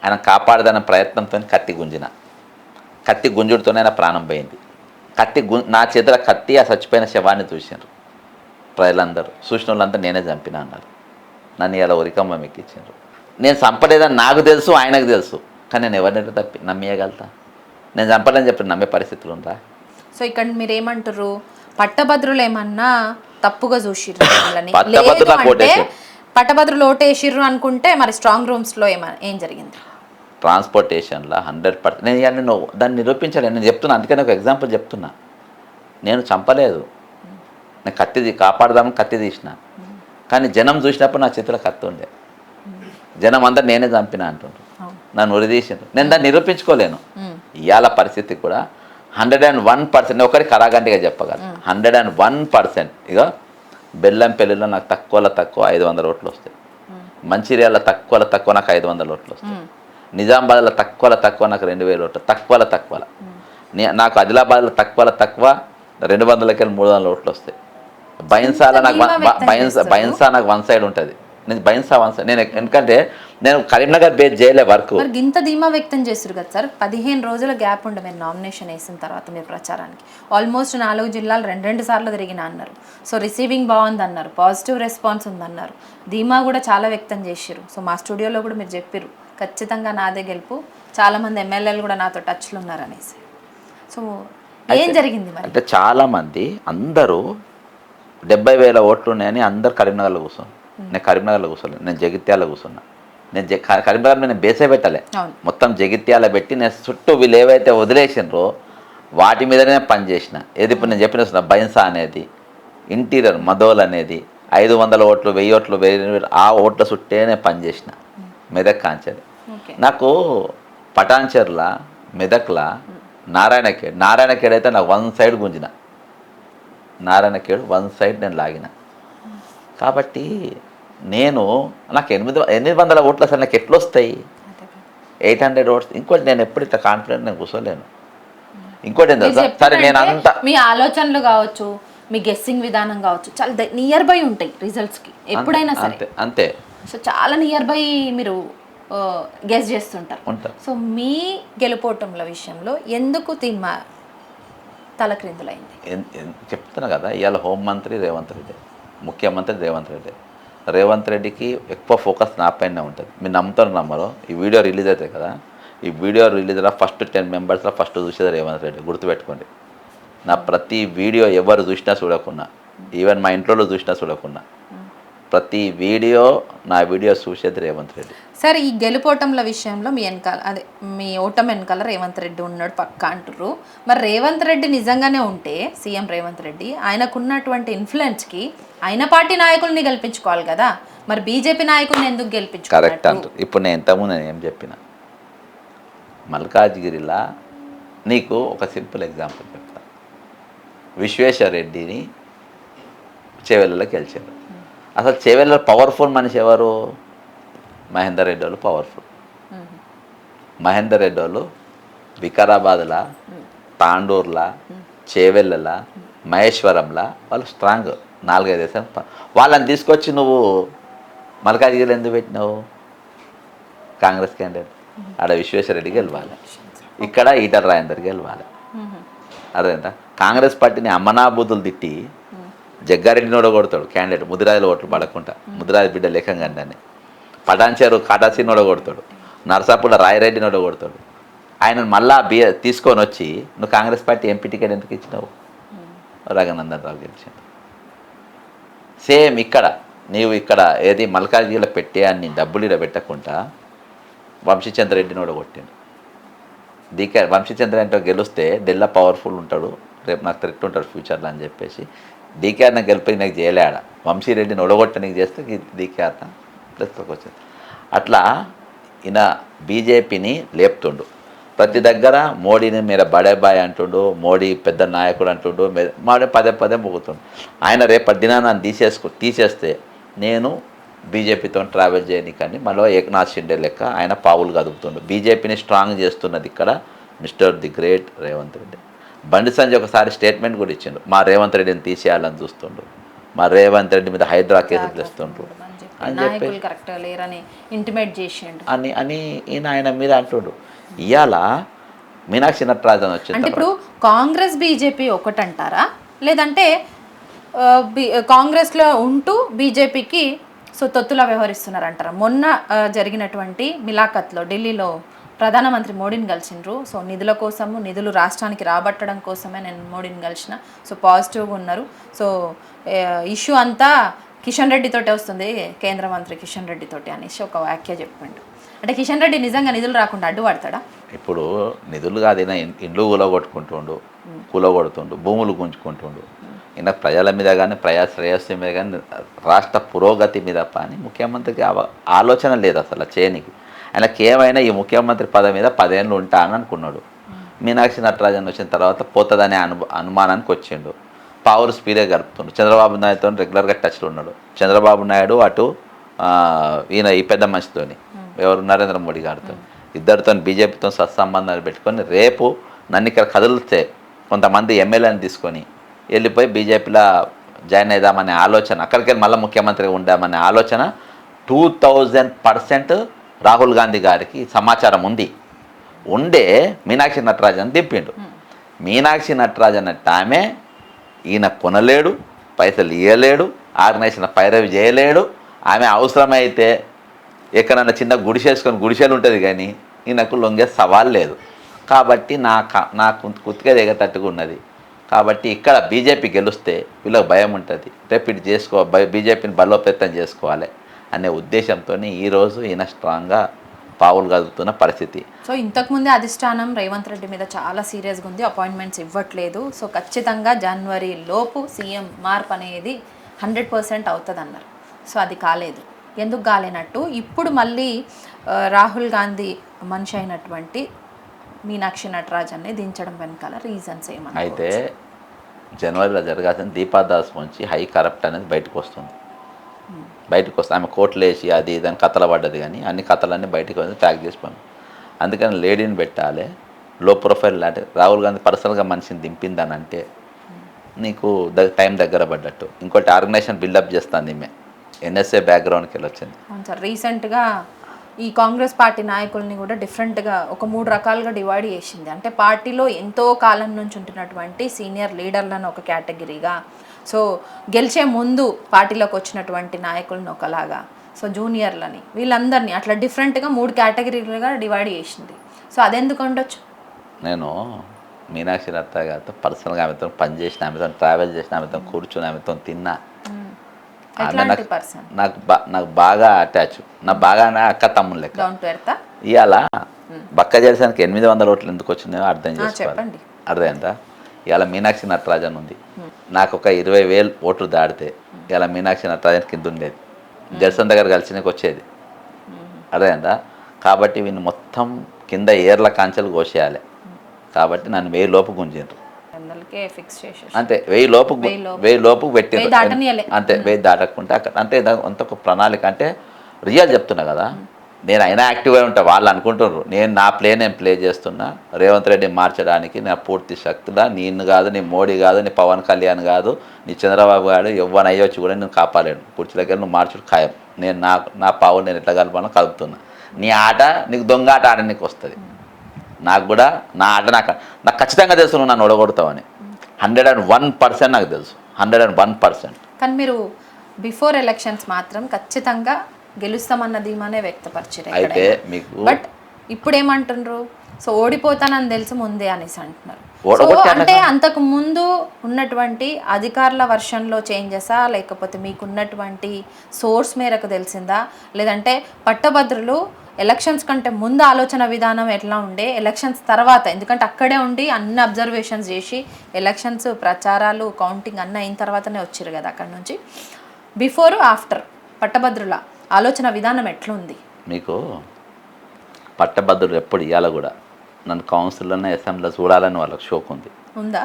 ఆయన కాపాడదన్న ప్రయత్నంతో కత్తి గుంజిన. కత్తి గుంజుడితోనే ఆయన ప్రాణం పోయింది. నా చేతిలో కత్తి ఆ చచ్చిపోయిన శవాన్ని చూసినారు ప్రజలందరూ. చూసిన వాళ్ళంతా నేనే చంపిన అన్నారు. నన్ను ఇలా ఉరికమ్మ ఎక్కించారు. నేను చంపలేదని నాకు తెలుసు, ఆయనకు తెలుసు. కానీ నేను ఎవరినైతే నమ్మేయగలుగుతా? నేను చంపలేని చెప్పి నమ్మే పరిస్థితులు ఉందా? సో ఇక్కడ మీరు ఏమంటారు, పట్టభద్రులు ఏమన్నా తప్పుగా చూసిర్రు మిమ్మల్ని? పట్టభద్రులు లేదు అంటే ఓటేసారు. పట్టభద్రులు ఓటేసిర్రు అనుకుంటే మరి స్ట్రాంగ్ రూమ్స్లో ఏం జరిగింది? ట్రాన్స్పోర్టేషన్లో 100%. నేను దాన్ని నిరూపించలేను. నేను చెప్తున్నా, అందుకే నాకు ఎగ్జాంపుల్ చెప్తున్నా. నేను చంపలేదు, నేను కత్తి కాపాడదామని కత్తి తీసిన. కానీ జనం చూసినప్పుడు నా చేతిలో కత్తి ఉండే. జనం అంతా నేనే చంపిన అంటుండ్రు, నన్ను ఉరిదీసిండ్రు. నేను దాన్ని నిరూపించుకోలేను. ఇవాళ పరిస్థితి కూడా 101%. నేను ఒకటి కరాగంటిగా చెప్పగలను. 101%. ఇక బెల్లంపల్లిలో నాకు తక్కువ 500 ఓట్లు వస్తాయి. మంచిర్యాలలో తక్కువ నాకు 500 ఓట్లు వస్తాయి. నిజామాబాద్లో తక్కువ నాకు 2000 ఓట్లు. తక్కువ నాకు ఆదిలాబాద్లో తక్కువ 200కి 300 ఓట్లు వస్తాయి. బైన్సాలో నాకు బైన్సా నాకు వన్ సైడ్ ఉంటుంది. నేను బైన్సా వన్ సైడ్. నేను ఎందుకంటే నేను కరీంనగర్ బేస్ చేయలే వర్క్. మరి ఇంత ధీమా వ్యక్తం చేస్తారు కదా సార్. 15 రోజుల గ్యాప్ ఉండే మీరు నామినేషన్ వేసిన తర్వాత మీ ప్రచారానికి ఆల్మోస్ట్ 4 జిల్లాలు 2 సార్లు తిరిగిన అన్నారు. సో రిసీవింగ్ బాగుంది అన్నారు, పాజిటివ్ రెస్పాన్స్ ఉందన్నారు, ధీమా కూడా చాలా వ్యక్తం చేసారు. సో మా స్టూడియోలో కూడా మీరు చెప్పారు ఖచ్చితంగా నాదే గెలుపు, చాలామంది ఎమ్మెల్యేలు కూడా నాతో టచ్లో ఉన్నారు అనేసి. సో ఏం జరిగింది మరి? అంటే చాలామంది అందరూ 70,000 ఓట్లు ఉన్నాయని అందరు కరీంనగర్లో కూర్చున్నారు. నేను కరీంనగర్లో కూర్చోలేదు, నేను జగిత్యాల కూర్చున్నా. నేను కరీంనగర్ నేను బేసే పెట్టలే, మొత్తం జగిత్యాల పెట్టి నేను చుట్టూ వీళ్ళు ఏవైతే వదిలేసినరో వాటి మీదనే పనిచేసిన. ఏది ఇప్పుడు నేను చెప్పిన బైన్సా అనేది, ఇంటీరియర్ మదోల్ అనేది 500 ఓట్లు 1000 ఓట్లు 1000 ఆ ఓట్ల చుట్టేనే పనిచేసిన. మెదక్ కాంచెలు నాకు పటాన్చెర్ల మెదక్ల నారాయణఖేడ్ అయితే నాకు వన్ సైడ్ గుంజిన. నారాయణఖేడ్ వన్ సైడ్ నేను లాగిన. కాబట్టి నాకు 800 ఓట్లు అసలు నాకు ఎట్లా వస్తాయి? 800 ఓట్స్. ఇంకోటి నేను ఎప్పుడు ఇట్లా కాన్ఫిడెంట్ నేను కూర్చోలేను. ఇంకోటి ఏంటంటే సరే నేను అంతా మీ ఆలోచనలు కావచ్చు, మీ గెస్సింగ్ విధానం కావచ్చు, చాలా నియర్ బై ఉంటాయి రిజల్ట్స్కి ఎప్పుడైనా సరే. అంతే. సో చాలా నియర్ బై మీరు గెస్ చేస్తుంటారు. సో మీ గెలుపోవటంల విషయంలో ఎందుకు తీర్మా తలక్రిందులైంది? చెప్తున్నా కదా, ఇవాళ హోంమంత్రి రేవంత్ రెడ్డి, ముఖ్యమంత్రి రేవంత్ రెడ్డికి ఎక్కువ ఫోకస్ నా పైన ఉంటుంది. మీరు నమ్ముతారు నమ్మరు, ఈ వీడియో రిలీజ్ అవుతాయి కదా, ఈ వీడియో రిలీజ్ ఫస్ట్ 10 మెంబర్స్లో ఫస్ట్ చూసేది రేవంత్ రెడ్డి. గుర్తుపెట్టుకోండి. నా ప్రతి వీడియో ఎవరు చూసినా చూడకున్నా, ఈవెన్ మా ఇంట్లో చూసినా చూడకున్నా, ప్రతి వీడియో నా వీడియో చూసేది రేవంత్ రెడ్డి. సార్ ఈ గెలుపోటంల విషయంలో మీ ఓటమి వెనకాల రేవంత్ రెడ్డి ఉన్నాడు పక్కా అంటుర్రు. మరి రేవంత్ రెడ్డి నిజంగానే ఉంటే, సీఎం రేవంత్ రెడ్డి ఆయనకున్నటువంటి ఇన్ఫ్లుయెన్స్కి ఆయన పార్టీ నాయకుల్ని గెలిపించుకోవాలి కదా, మరి బీజేపీ నాయకుల్ని ఎందుకు గెలిపించుకోవాలి? కరెక్ట్ అంటారు. ఇప్పుడు నేను ఇంతకుముందు నేను ఏం చెప్పిన, మల్కాజ్గిరిలా నీకు ఒక సింపుల్ ఎగ్జాంపుల్ చెప్తా. విశ్వేశ్వర్ రెడ్డిని చేవెళ్ళలో గెలిచారు. అసలు చేవెళ్ళలో పవర్ఫుల్ మనిషి ఎవరు? మహేందర్ రెడ్డి వాళ్ళు పవర్ఫుల్. మహేందర్ రెడ్డి వాళ్ళు వికారాబాద్లా, తాండూర్లా, చేవెళ్ళలా, మహేశ్వరంలా వాళ్ళు స్ట్రాంగ్. 4-5 దేశాలు వాళ్ళని తీసుకొచ్చి నువ్వు మల్కాజ్గిరిలో ఎందుకు పెట్టినావు? కాంగ్రెస్ క్యాండిడేట్ ఆడ విశ్వేశ్వరరెడ్డి గెలవాలి, ఇక్కడ ఈటల రాజేందర్ గెలవాలి. అదేంట కాంగ్రెస్ పార్టీని అమ్మనాబూతులు తిట్టి జగ్గారెడ్డిని ఓడగొడతాడు క్యాండిడేట్, ముదిరాజులో ఓట్లు పడకుండా, ముదిరాజు బిడ్డ లేఖంగానే. పటాన్చేరు కాటాసీని ఓడగొడతాడు, నర్సాపూడ రాయరెడ్డిని ఓడగొడతాడు. ఆయన మళ్ళా తీసుకొని వచ్చి నువ్వు కాంగ్రెస్ పార్టీ ఎంపీ టికెట్ ఎందుకు ఇచ్చినావు? రఘునందన్ రావు గెలిచాడు. సేమ్ ఇక్కడ నీవు ఇక్కడ ఏది మల్కాజ్గిరిలో పెట్టే అన్ని డబ్బులు ఇక్కడ పెట్టకుండా వంశీచంద్ర రెడ్డిని ఓడగొట్టాడు. వంశీచంద్ర అంటే గెలిస్తే ఢిల్లా పవర్ఫుల్ ఉంటాడు, రేపు నాకు థ్రెట్ ఉంటాడు ఫ్యూచర్లో అని చెప్పేసి డీకేఆర్ని గెలిపి నాకు చేయలేడ. వంశీరెడ్డిని ఒడగొట్టనికి చేస్తే డీకేఆర్న ప్లస్లోకి వచ్చింది. అట్లా ఈయన బీజేపీని లేపుతుండు. ప్రతి దగ్గర మోడీని మీరు బడేబాయ్ అంటుండు, మోడీ పెద్ద నాయకుడు అంటుండు, మోడీ పదే మొగుతుండు. ఆయన రేపటి దినాన్ని తీసేస్తే నేను బీజేపీతో ట్రావెల్ చేయనికని మళ్ళీ ఏకనాథ్ షిండే లెక్క ఆయన పావులు కదుపుతుండు. బీజేపీని స్ట్రాంగ్ చేస్తున్నది ఇక్కడ mister the great Revanth Reddy. Bandi Sanjay ఒకసారి స్టేట్మెంట్ కూడా ఇచ్చిండు, మా రేవంత్ రెడ్డిని తీసేయాలని చూస్తుండు, మా రేవంత్ రెడ్డి మీద హైడ్రా కేసులు తెస్తుండ్రు. అని నాయకులు కరెక్ట్గా లేరని ఇంటిమేట్ చేసిండు అని ఆయన మీద అంటుడు. ఇవాళ మీనాక్షి నటరాజన్ వచ్చింది. అంటే ఇప్పుడు కాంగ్రెస్ బీజేపీ ఒకటంటారా, లేదంటే కాంగ్రెస్లో ఉంటూ బీజేపీకి సో తొత్తులా వ్యవహరిస్తున్నారంటారా? మొన్న జరిగినటువంటి మిలాఖత్లో ఢిల్లీలో ప్రధానమంత్రి మోడీని కలిసిండ్రు. సో నిధుల కోసము, నిధులు రాష్ట్రానికి రాబట్టడం కోసమే నేను మోడీని కలిసిన. సో పాజిటివ్గా ఉన్నారు. సో ఇష్యూ అంతా కిషన్ రెడ్డి తోటే వస్తుంది, కేంద్ర మంత్రి కిషన్ రెడ్డి తోటి అనేసి ఒక వ్యాఖ్య చెప్పిండు. అంటే కిషన్ రెడ్డి నిజంగా నిధులు రాకుండా అడ్డుపడతాడా? ఇప్పుడు నిధులు కాదు, ఇండ్లు కూలగొట్టుకుంటుండు, కూలగొడుతుండు, భూములు గుంజుకుంటుండు. ఈయన ప్రజల మీద కానీ, ప్రజా శ్రేయస్సు మీద కానీ, రాష్ట్ర పురోగతి మీద కానీ ముఖ్యమంత్రికి ఆలోచన లేదు అసలు చేయనికి. ఆయనకి ఏమైనా ఈ ముఖ్యమంత్రి పదవి మీద 10 ఏళ్ళు ఉంటా అని అనుకున్నాడు. మీనాక్షి నటరాజన్ వచ్చిన తర్వాత పోతుందనే అనుమానానికి వచ్చిండు. పవర్ స్పీడే గడుపుతుండు. చంద్రబాబు నాయుడుతో రెగ్యులర్గా టచ్లో ఉన్నాడు. చంద్రబాబు నాయుడు అటు ఈయన ఈ పెద్ద మనిషితోని ఎవరు నరేంద్ర మోడీ గారితో, ఇద్దరితో బీజేపీతో సత్సంబంధాలు పెట్టుకొని రేపు నన్ను ఇక్కడ కదిలితే కొంతమంది ఎమ్మెల్యేని తీసుకొని వెళ్ళిపోయి బీజేపీలో జాయిన్ అవుదామనే ఆలోచన, అక్కడికి వెళ్ళి మళ్ళీ ముఖ్యమంత్రిగా ఉండామనే ఆలోచన 2000% రాహుల్ గాంధీ గారికి సమాచారం ఉండే మీనాక్షి నటరాజన్ దింపిండు. మీనాక్షి నటరాజన్ అంటే ఆమె ఈయన కొనలేడు, పైసలు ఇవ్వలేడు, ఆర్గనైజేషన్ పైరవి చేయలేడు. ఆమె అవసరమైతే ఎక్కడన్నా చిన్న గుడిసేసుకొని గుడిసెలు ఉంటుంది కానీ ఈయనకు లొంగే సవాల్ లేదు. కాబట్టి నాకు కుత్తిగా దిగేటట్టుగా ఉన్నది. కాబట్టి ఇక్కడ బీజేపీ గెలిస్తే వీళ్ళకి భయం ఉంటుంది, రేపు ఇటు బీజేపీని బలోపేతం చేసుకోవాలి అనే ఉద్దేశంతో ఈరోజు ఈయన స్ట్రాంగ్గా పావులు కదులుతున్న పరిస్థితి. సో ఇంతకుముందే అధిష్టానం రేవంత్ రెడ్డి మీద చాలా సీరియస్గా ఉంది, అపాయింట్మెంట్స్ ఇవ్వట్లేదు. సో ఖచ్చితంగా జనవరి లోపు సీఎం మార్పు అనేది 100% అవుతుంది అన్నారు. సో అది కాలేదు. ఎందుకు కాలేనట్టు ఇప్పుడు మళ్ళీ రాహుల్ గాంధీ మనిషి అయినటువంటి మీనాక్షి నటరాజన్ని దించడం వెనకాల రీజన్స్ ఏమన్నా? అయితే జనవరిలో జరగాల్సిన దీపాదాస్ నుంచి హై కరప్ట్ అనేది బయటకు వస్తుంది. ఆమె కోట్లు వేసి అది దాని కథలు పడ్డది, కానీ అన్ని కథలన్నీ బయటకు వచ్చి ట్యాగ్ చేసిపోయాం. అందుకని లేడీని పెట్టాలి, లో ప్రొఫైల్. అంటే రాహుల్ గాంధీ పర్సనల్గా మనిషిని దింపిందని అంటే నీకు టైం దగ్గర పడ్డట్టు. ఇంకోటి ఆర్గనైజేషన్ బిల్డప్ చేస్తుంది ఈమె, ఎన్ఎస్ఏ బ్యాక్గ్రౌండ్కి వెళ్ళి వచ్చింది. అవును సార్, రీసెంట్గా ఈ కాంగ్రెస్ పార్టీ నాయకుల్ని కూడా డిఫరెంట్గా ఒక 3 రకాలుగా డివైడ్ చేసింది. అంటే పార్టీలో ఎంతో కాలం నుంచి ఉంటున్నటువంటి సీనియర్ లీడర్లను ఒక కేటగిరీగా, సో గెలిచే ముందు పార్టీలోకి వచ్చినటువంటి నాయకులను ఒకలాగా, సో జూనియర్లని, వీళ్ళందరినీ అట్లా డిఫరెంట్గా 3 కేటగిరీలుగా డివైడ్ చేసింది. సో అదెందుకు ఉండొచ్చు? నేను మీనాక్షి నటరాజన్ గారితో పర్సనల్గా ఆమెతో పనిచేసిన, ఆమెతో ట్రావెల్ చేసిన, ఆమెతో కూర్చొని ఆమెతో తిన్నా. నాకు బాగా అటాచ్, నా బాగా అక్క తమ్ముడు లెక్క. ఇవాళ బక్క చేసానికి 800 ఓట్లు ఎందుకు వచ్చినాయో అర్థం చేసుకోవాలి. అర్థమైందా? ఇవాళ మీనాక్షి నటరాజన్ ఉంది, నాకు ఒక 20,000 ఓట్లు దాడితే ఇవాళ మీనాక్షి నటరాజన్ కింద ఉండేది, జడ్సన్ దగ్గర కలిసినకి వచ్చేది. అర్థమైందా? కాబట్టి వీళ్ళు మొత్తం కింద ఏర్ల కాంచెలు కోసేయాలి. కాబట్టి నన్ను 1000 లోపు గుంజిండ్రు అంతే. 1000 లోపు పెట్టిండ్రు అంతే. 1000 దాటకుంటే అక్కడ అంతే. అంత ఒక ప్రణాళిక. అంటే రియల్ చెప్తున్నా కదా, నేను అయినా యాక్టివ్గా ఉంటా. వాళ్ళు అనుకుంటున్నారు నేను నా నేను ప్లే చేస్తున్నా, రేవంత్ రెడ్డి మార్చడానికి నా పూర్తి శక్తిలా, నేను కాదు, నీ మోడీ కాదు, నీ పవన్ కళ్యాణ్ కాదు, నీ చంద్రబాబు గారు ఎవరిని అయ్యొచ్చు కూడా నేను కాపాలేను. కుర్చీలకి నువ్వు మార్చుడు ఖాయం. నేను నా పావు నేను ఎట్లా కలపాలో కలుపుతున్నా. నీ ఆట నీకు దొంగ ఆట ఆడడానికి వస్తుంది. నాకు కూడా నా ఆట నాకు ఖచ్చితంగా తెలుసు నువ్వు నన్ను ఓడగొడతావని. 101% నాకు తెలుసు, 101%. కానీ మీరు బిఫోర్ ఎలక్షన్స్ మాత్రం ఖచ్చితంగా గెలుస్తామన్న ధీమానే వ్యక్తపరిచారు. అయితే మీకు బట్ ఇప్పుడు ఏమంటున్నారు? సో ఓడిపోతానని తెలిసి ముందే అనేసి అంటున్నారు. అంటే అంతకు ముందు ఉన్నటువంటి అధికారుల వర్షన్లో చేంజెసా, లేకపోతే మీకున్నటువంటి సోర్స్ మేరకు తెలిసిందా, లేదంటే పట్టభద్రులు ఎలక్షన్స్ కంటే ముందు ఆలోచన విధానం ఎట్లా ఉండే, ఎలక్షన్స్ తర్వాత, ఎందుకంటే అక్కడే ఉండి అన్ని అబ్జర్వేషన్స్ చేసి ఎలక్షన్స్ ప్రచారాలు కౌంటింగ్ అన్నీ అయిన తర్వాతనే వచ్చారు కదా అక్కడ నుంచి, బిఫోర్ ఆఫ్టర్ పట్టభద్రుల ఆలోచన విధానం ఎట్లుంది? మీకు పట్టభద్రులు ఎప్పుడు ఇవ్వాలి కూడా నన్ను కౌన్సిల్లోనే అసెంబ్లీలో చూడాలని వాళ్ళకి షోక్ ఉందా?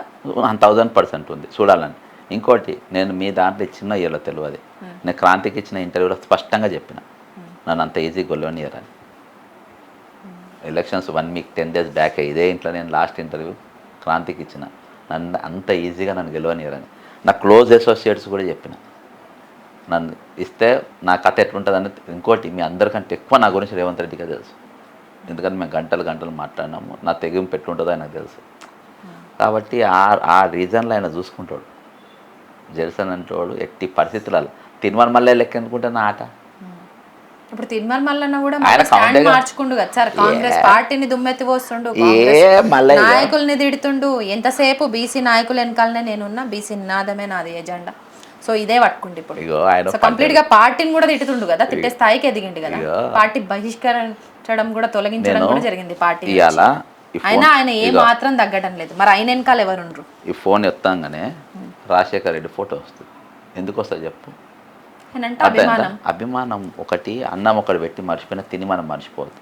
1000% ఉంది చూడాలని. ఇంకోటి, నేను మీ దాంట్లో ఇచ్చిన ఇయ్యలో తెలియదు, నేను క్రాంతికి ఇచ్చిన ఇంటర్వ్యూలో స్పష్టంగా చెప్పిన నన్ను అంత ఈజీ గొల్లనియరని. ఎలక్షన్స్ 1 వీక్ 10 days బ్యాక్ ఇదే ఇంట్లో నేను లాస్ట్ ఇంటర్వ్యూ క్రాంతికి ఇచ్చిన, నన్ను అంత ఈజీగా నన్ను గెలవనియరని. నా క్లోజ్ అసోసియేట్స్ కూడా చెప్పిన. నన్ను ఇస్తే నా కథ ఎట్లుంటుందని. ఇంకోటి మీ అందరికంటే ఎక్కువ నా గురించి రేవంత్ రెడ్డిగా తెలుసు, ఎందుకంటే మేము గంటలు మాట్లాడినాము. నా తెగింపు ఎట్లుంటుందో ఆయనకు తెలుసు. కాబట్టి ఆ రీజన్లో ఆయన చూసుకుంటాడు. జెర్సన్ అంటోడు ఎట్టి పరిస్థితులలో తిరుమల మళ్ళీ లెక్క ఎందుకుంటున్న ఆట. ఇప్పుడు తిరుమల మల్లన్న కూడా ఆయన స్టాండ్ మార్చుకుండు కదా సార్, కాంగ్రెస్ పార్టీని దుమ్మెత్తి పోస్తుండు, నాయకుల్ని తిడుతుండు. ఎంతసేపు బీసీ నాయకులు వెనకాలనే నేనున్నా, బీసీ నినాదమే నాది ఎజెండా. సో ఇదే పట్టుకుంటు ఇప్పుడు. సో కంప్లీట్ గా పార్టీని కూడా తిట్టుతుండు కదా, తిట్టే స్థాయికి ఎదిగిండు కదా. పార్టీ బహిష్కరించడం కూడా, తొలగించడం కూడా జరిగింది పార్టీ. అయినా ఆయన ఏ మాత్రం తగ్గడం లేదు. మరి ఆయన వెనకాల ఎవరుండ్రు? ఈ ఫోన్ ఎత్తాగానే రాజశేఖర్ రెడ్డి ఫోటో వస్తుంది. ఎందుకు వస్తుంది చెప్పు? అభిమానం. ఒకటి అన్నం ఒకటి పెట్టి మర్చిపోయినా తిని మనం మర్చిపోవద్దు.